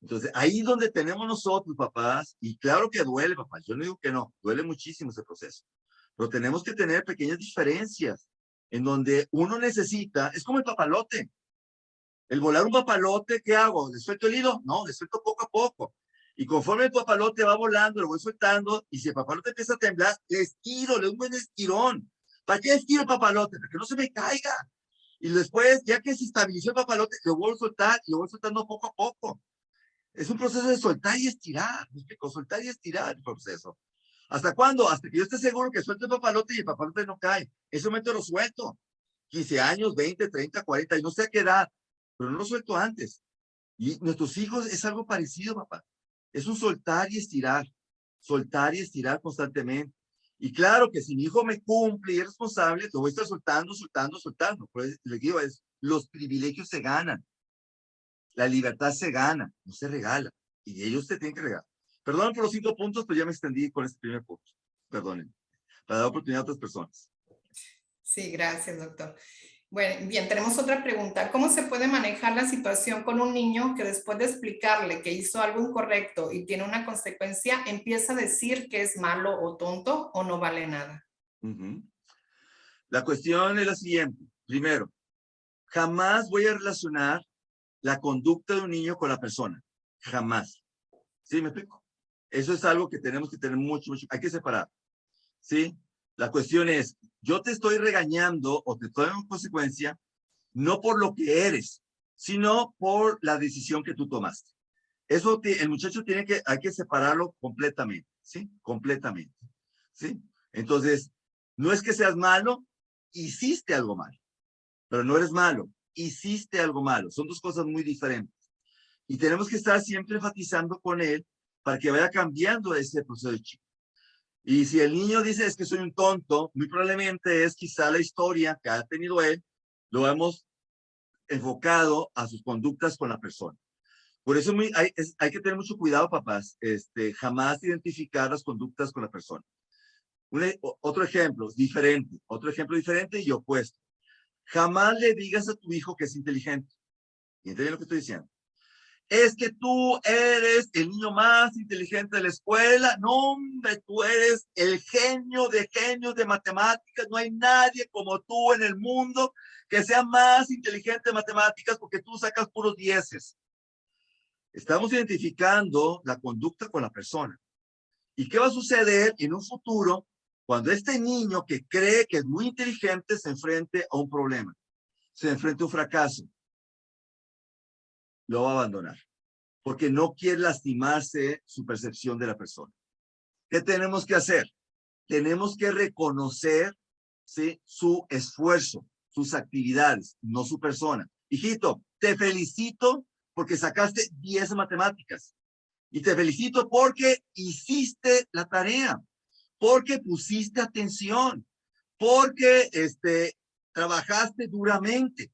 Entonces, ahí es donde tenemos nosotros, papás, y claro que duele, papás, yo no digo que no, duele muchísimo ese proceso, pero tenemos que tener pequeñas diferencias en donde uno necesita, es como el papalote. El volar un papalote, ¿qué hago? ¿Le suelto el hilo? No, le suelto poco a poco. Y conforme el papalote va volando, lo voy soltando, y si el papalote empieza a temblar, le estiro, le doy un buen estirón. ¿Para qué estiro el papalote? Para que no se me caiga. Y después, ya que se estabilizó el papalote, lo vuelvo a soltar, y lo voy soltando poco a poco. Es un proceso de soltar y estirar. ¿Me explico? Soltar y estirar el proceso. ¿Hasta cuándo? Hasta que yo esté seguro que suelto el papalote y el papalote no cae. En ese momento lo suelto. 15 años, 20, 30, 40, y no sé a qué edad, pero no lo suelto antes. Y nuestros hijos es algo parecido, papá. Es un soltar y estirar constantemente. Y claro que si mi hijo me cumple y es responsable, lo voy a estar soltando, soltando, soltando. Pues les digo, los privilegios se ganan. La libertad se gana, no se regala. Y ellos te tienen que regalar. Perdón por los 5 puntos, pero ya me extendí con este primer punto. Perdonen. Para dar oportunidad a otras personas. Sí, gracias, doctor. Bueno, bien, tenemos otra pregunta. ¿Cómo se puede manejar la situación con un niño que después de explicarle que hizo algo incorrecto y tiene una consecuencia, empieza a decir que es malo o tonto o no vale nada? La cuestión es la siguiente. Primero, jamás voy a relacionar la conducta de un niño con la persona. Jamás. ¿Sí me explico? Eso es algo que tenemos que tener mucho, hay que separar. ¿Sí? La cuestión es, yo te estoy regañando o te estoy dando consecuencia no por lo que eres, sino por la decisión que tú tomaste. Eso el muchacho hay que separarlo completamente, ¿sí? Completamente, ¿sí? Entonces, no es que seas malo, hiciste algo malo, pero no eres malo, hiciste algo malo. Son dos cosas muy diferentes. Y tenemos que estar siempre enfatizando con él para que vaya cambiando ese proceso de chico. Y si el niño dice es que soy un tonto, muy probablemente es quizá la historia que ha tenido él, lo hemos enfocado a sus conductas con la persona. Por eso hay que tener mucho cuidado, papás, jamás identificar las conductas con la persona. Otro ejemplo diferente y opuesto. Jamás le digas a tu hijo que es inteligente. ¿Y entienden lo que estoy diciendo? Es que tú eres el niño más inteligente de la escuela. No, hombre, tú eres el genio de genios de matemáticas. No hay nadie como tú en el mundo que sea más inteligente de matemáticas porque tú sacas puros 10. Estamos identificando la conducta con la persona. ¿Y qué va a suceder en un futuro cuando este niño que cree que es muy inteligente se enfrente a un problema, se enfrente a un fracaso? Lo va a abandonar, porque no quiere lastimarse su percepción de la persona. ¿Qué tenemos que hacer? Tenemos que reconocer, ¿sí?, su esfuerzo, sus actividades, no su persona. Hijito, te felicito porque sacaste 10 matemáticas. Y te felicito porque hiciste la tarea, porque pusiste atención, porque trabajaste duramente.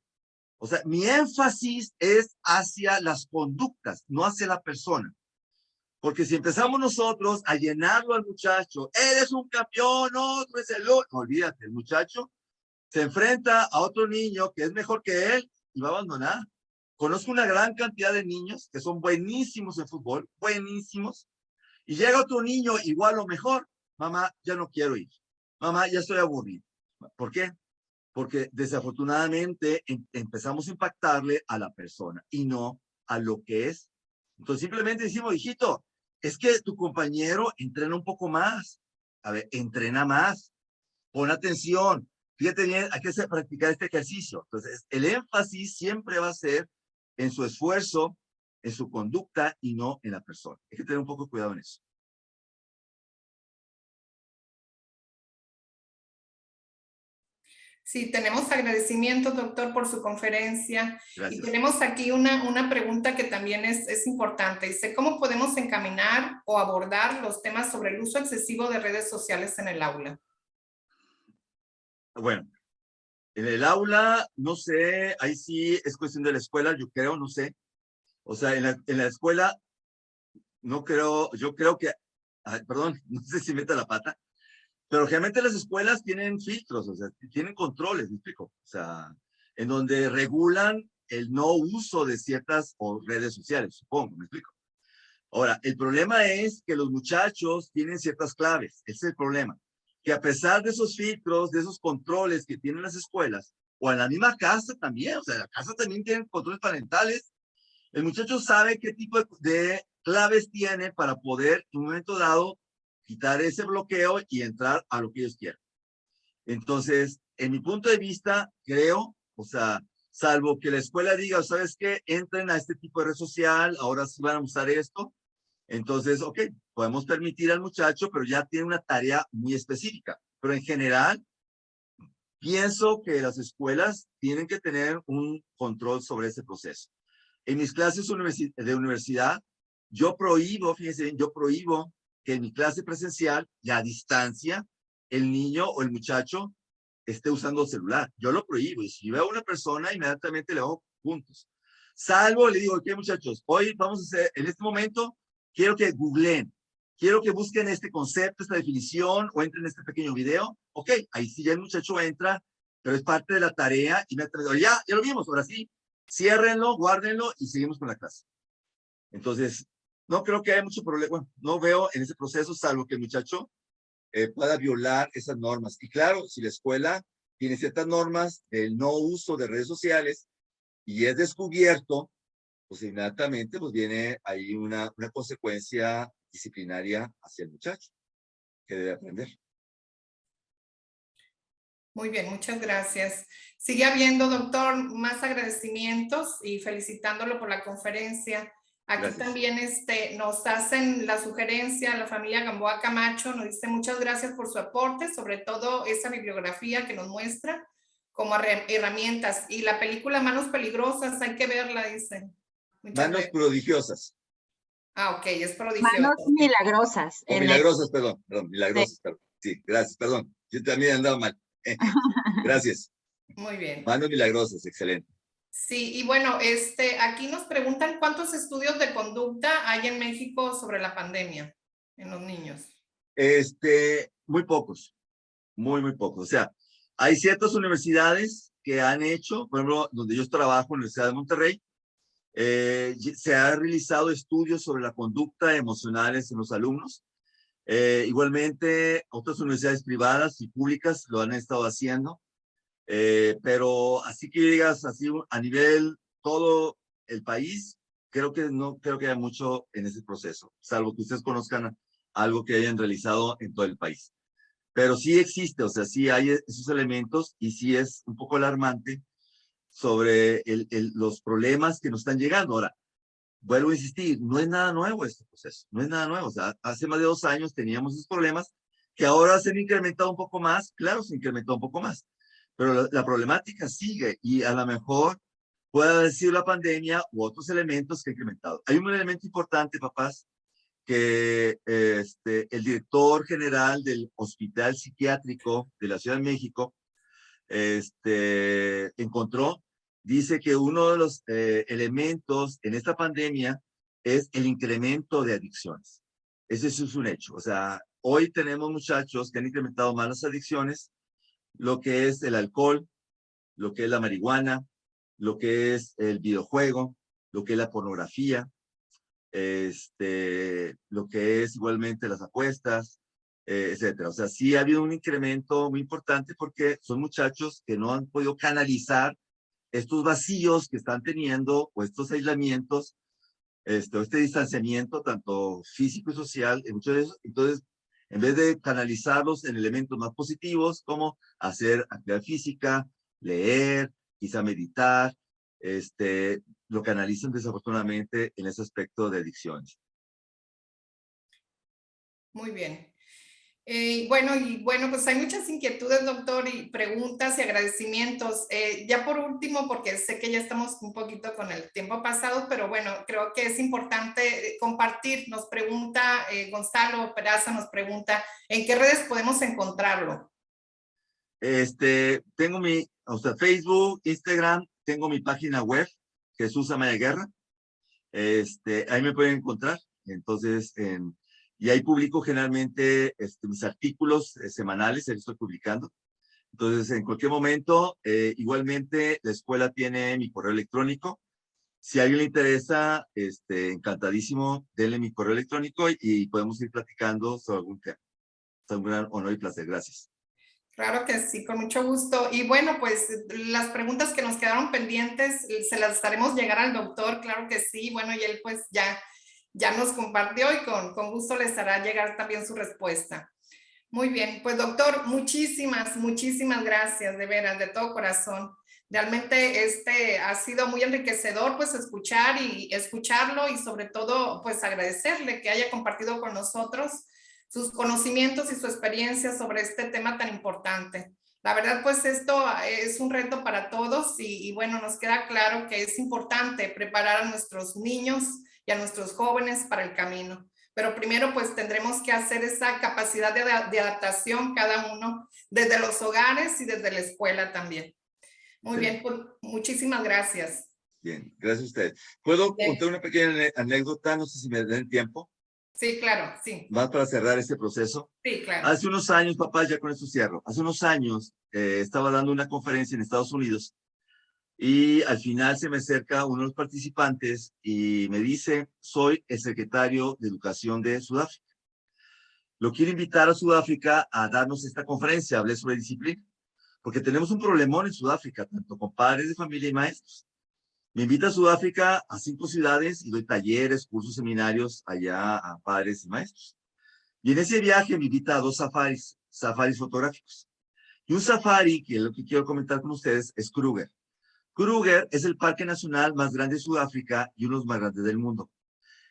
O sea, mi énfasis es hacia las conductas, no hacia la persona. Porque si empezamos nosotros a llenarlo al muchacho, eres un campeón, otro es el otro, olvídate, el muchacho se enfrenta a otro niño que es mejor que él y va a abandonar. Conozco una gran cantidad de niños que son buenísimos en fútbol, buenísimos, y llega otro niño igual o mejor. Mamá, ya no quiero ir. Mamá, ya estoy aburrido. ¿Por qué? Porque desafortunadamente empezamos a impactarle a la persona y no a lo que es. Entonces simplemente decimos, hijito, es que tu compañero entrena un poco más. A ver, entrena más. Pon atención. Fíjate bien, hay que practicar este ejercicio. Entonces, el énfasis siempre va a ser en su esfuerzo, en su conducta y no en la persona. Hay que tener un poco de cuidado en eso. Sí, tenemos agradecimientos, doctor, por su conferencia. Gracias. Y tenemos aquí una pregunta que también es importante. Dice, ¿cómo podemos encaminar o abordar los temas sobre el uso excesivo de redes sociales en el aula? Bueno, en el aula, no sé, ahí sí es cuestión de la escuela, yo creo, no sé. O sea, en la escuela, no creo, yo creo que, ay, perdón, no sé si meta la pata, pero realmente las escuelas tienen filtros, o sea, tienen controles, ¿me explico? O sea, en donde regulan el no uso de ciertas redes sociales, supongo, ¿me explico? Ahora, el problema es que los muchachos tienen ciertas claves, ese es el problema. Que a pesar de esos filtros, de esos controles que tienen las escuelas, o en la misma casa también, o sea, la casa también tiene controles parentales, el muchacho sabe qué tipo de claves tiene para poder, en un momento dado, quitar ese bloqueo y entrar a lo que ellos quieran. Entonces, en mi punto de vista, creo, o sea, salvo que la escuela diga, ¿sabes qué? Entren a este tipo de red social, ahora sí van a usar esto. Entonces, ok, podemos permitir al muchacho, pero ya tiene una tarea muy específica. Pero en general, pienso que las escuelas tienen que tener un control sobre ese proceso. En mis clases de universidad, yo prohíbo, fíjense bien, yo prohíbo que en mi clase presencial y a distancia, el niño o el muchacho esté usando el celular. Yo lo prohíbo. Y si veo a una persona, inmediatamente le hago puntos. Salvo, le digo, ok, muchachos, hoy vamos a hacer, en este momento, quiero que googleen, quiero que busquen este concepto, esta definición, o entren en este pequeño video. Ok, ahí sí ya el muchacho entra, pero es parte de la tarea y me atrevo, ya lo vimos, ahora sí, ciérrenlo, guárdenlo y seguimos con la clase. Entonces, no creo que haya mucho problema, bueno, no veo en ese proceso, salvo que el muchacho pueda violar esas normas. Y claro, si la escuela tiene ciertas normas del no uso de redes sociales y es descubierto, pues inmediatamente pues viene ahí una consecuencia disciplinaria hacia el muchacho que debe aprender. Muy bien, muchas gracias. Sigue habiendo, doctor, más agradecimientos y felicitándolo por la conferencia. Aquí Gracias. también nos hacen la sugerencia, la familia Gamboa Camacho nos dice muchas gracias por su aporte, sobre todo esa bibliografía que nos muestra como herramientas. Y la película Manos Peligrosas, hay que verla, dicen. Manos prodigiosas. Ah, ok, es prodigiosa. Manos milagrosas. O milagrosas, perdón, milagrosas, Sí. perdón. Sí, gracias, perdón. Yo también he andado mal. Gracias. Muy bien. Manos milagrosas, excelente. Sí, y bueno, aquí nos preguntan cuántos estudios de conducta hay en México sobre la pandemia en los niños. Muy pocos, muy pocos. O sea, hay ciertas universidades que han hecho, por ejemplo, donde yo trabajo, en la Universidad de Monterrey, se han realizado estudios sobre la conducta emocionales en los alumnos. Igualmente, otras universidades privadas y públicas lo han estado haciendo. Pero así que digas, así a nivel todo el país, no creo que haya mucho en ese proceso, salvo que ustedes conozcan algo que hayan realizado en todo el país. Pero sí existe, o sea, sí hay esos elementos y sí es un poco alarmante sobre los problemas que nos están llegando. Ahora, vuelvo a insistir, no es nada nuevo este proceso, no es nada nuevo. O sea, hace más de 2 años teníamos esos problemas que ahora se han incrementado un poco más, claro, se incrementó un poco más, pero la problemática sigue y a lo mejor puede haber sido la pandemia u otros elementos que han incrementado. Hay un elemento importante, papás, que el director general del Hospital Psiquiátrico de la Ciudad de México encontró, dice que uno de los elementos en esta pandemia es el incremento de adicciones. Ese sí es un hecho. O sea, hoy tenemos muchachos que han incrementado más las adicciones, lo que es el alcohol, lo que es la marihuana, lo que es el videojuego, lo que es la pornografía, lo que es igualmente las apuestas, etcétera. O sea, sí ha habido un incremento muy importante porque son muchachos que no han podido canalizar estos vacíos que están teniendo o estos aislamientos, o este distanciamiento tanto físico y social, en muchos de esos. Entonces, en vez de canalizarlos en elementos más positivos como hacer actividad física, leer, quizá meditar, lo canalizan desafortunadamente en ese aspecto de adicciones. Muy bien. Bueno, pues hay muchas inquietudes, doctor, y preguntas y agradecimientos. Ya por último, porque sé que ya estamos un poquito con el tiempo pasado, pero bueno, creo que es importante compartir. Nos pregunta Gonzalo Peraza, nos pregunta, ¿en qué redes podemos encontrarlo? Tengo Facebook, Instagram, tengo mi página web, Jesús Amaya Guerra. Ahí me pueden encontrar. Entonces, y ahí publico generalmente mis artículos semanales, ahí estoy publicando. Entonces, en cualquier momento, igualmente, la escuela tiene mi correo electrónico. Si a alguien le interesa, encantadísimo, denle mi correo electrónico y podemos ir platicando sobre algún tema. Es un gran honor y placer. Gracias. Claro que sí, con mucho gusto. Y bueno, pues las preguntas que nos quedaron pendientes se las estaremos llegar al doctor, claro que sí. Bueno, y él pues ya nos compartió y con gusto les hará llegar también su respuesta. Muy bien, pues doctor, muchísimas gracias, de veras, de todo corazón. Realmente ha sido muy enriquecedor pues escucharlo y sobre todo pues agradecerle que haya compartido con nosotros sus conocimientos y su experiencia sobre este tema tan importante. La verdad pues esto es un reto para todos y bueno, nos queda claro que es importante preparar a nuestros niños y a nuestros jóvenes para el camino. Pero primero pues tendremos que hacer esa capacidad de adaptación cada uno desde los hogares y desde la escuela también. Muy bien, pues muchísimas gracias. Bien, gracias a ustedes. ¿Puedo Bien. contar una pequeña anécdota? No sé si me den tiempo. Sí, claro, sí. Más para cerrar este proceso. Sí, claro. Hace unos años, papá, ya con esto cierro. Hace unos años estaba dando una conferencia en Estados Unidos y al final se me acerca uno de los participantes y me dice, soy el secretario de Educación de Sudáfrica. Lo quiero invitar a Sudáfrica a darnos esta conferencia. Hablé sobre disciplina, porque tenemos un problemón en Sudáfrica, tanto con padres de familia y maestros. Me invita a Sudáfrica a 5 ciudades y doy talleres, cursos, seminarios allá a padres y maestros. Y en ese viaje me invita a 2 safaris fotográficos. Y un safari, que es lo que quiero comentar con ustedes, es Kruger. Kruger es el parque nacional más grande de Sudáfrica y uno de los más grandes del mundo.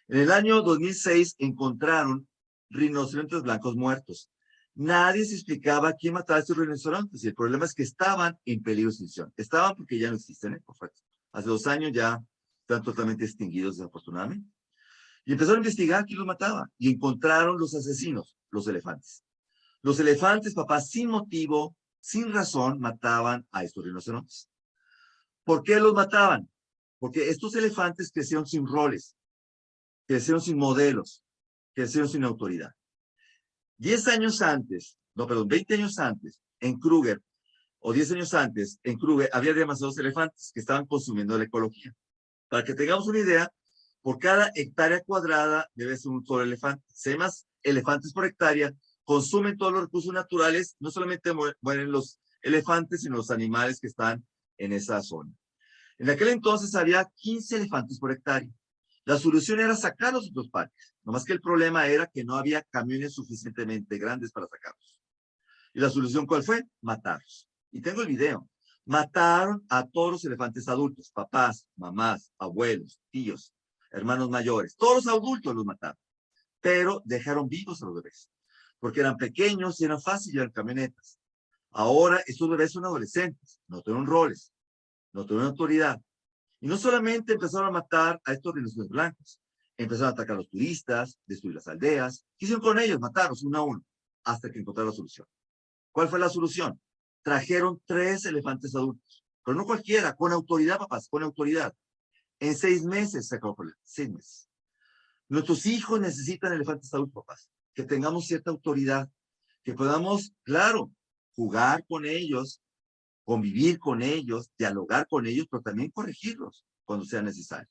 En el año 2006 encontraron rinocerontes blancos muertos. Nadie se explicaba quién mataba a estos rinocerontes y el problema es que estaban en peligro de extinción. Estaban porque ya no existen, por favor. Hace 2 años ya están totalmente extinguidos, desafortunadamente. Y empezaron a investigar quién los mataba y encontraron los asesinos, los elefantes. Los elefantes, papá, sin motivo, sin razón, mataban a estos rinocerontes. ¿Por qué los mataban? Porque estos elefantes crecieron sin roles, crecieron sin modelos, crecieron sin autoridad. 10 años antes, no, perdón, 20 años antes, en Kruger, o 10 años antes, en Kruger, había demasiados elefantes que estaban consumiendo la ecología. Para que tengamos una idea, por cada hectárea cuadrada debe ser un solo elefante. Si hay más elefantes por hectárea, consumen todos los recursos naturales, no solamente mueren los elefantes, sino los animales que están en esa zona. En aquel entonces había 15 elefantes por hectárea. La solución era sacarlos de los parques, nomás que el problema era que no había camiones suficientemente grandes para sacarlos. ¿Y la solución cuál fue? Matarlos. Y tengo el video. Mataron a todos los elefantes adultos, papás, mamás, abuelos, tíos, hermanos mayores, todos los adultos los mataron, pero dejaron vivos a los bebés, porque eran pequeños y eran fáciles llevar camionetas. Ahora estos bebés son adolescentes, no tienen roles, no tienen autoridad. Y no solamente empezaron a matar a estos rinocerontes blancos, empezaron a atacar a los turistas, destruir las aldeas, ¿qué hicieron con ellos? Matarlos uno a uno, hasta que encontraron la solución. ¿Cuál fue la solución? Trajeron 3 elefantes adultos, pero no cualquiera, con autoridad, papás, con autoridad. En 6 meses se acabó el problema, 6 meses. Nuestros hijos necesitan elefantes adultos, papás. Que tengamos cierta autoridad, que podamos, claro, jugar con ellos, convivir con ellos, dialogar con ellos, pero también corregirlos cuando sea necesario.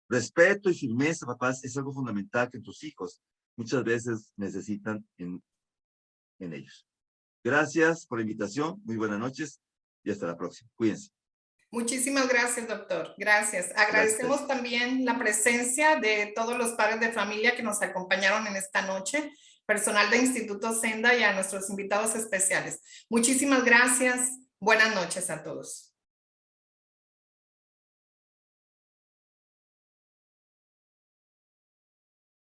Respeto y firmeza, papás, es algo fundamental que tus hijos muchas veces necesitan en ellos. Gracias por la invitación, muy buenas noches y hasta la próxima. Cuídense. Muchísimas gracias, doctor. Gracias. Agradecemos Gracias. también la presencia de todos los padres de familia que nos acompañaron en esta noche, personal de Instituto Senda y a nuestros invitados especiales. Muchísimas gracias. Buenas noches a todos.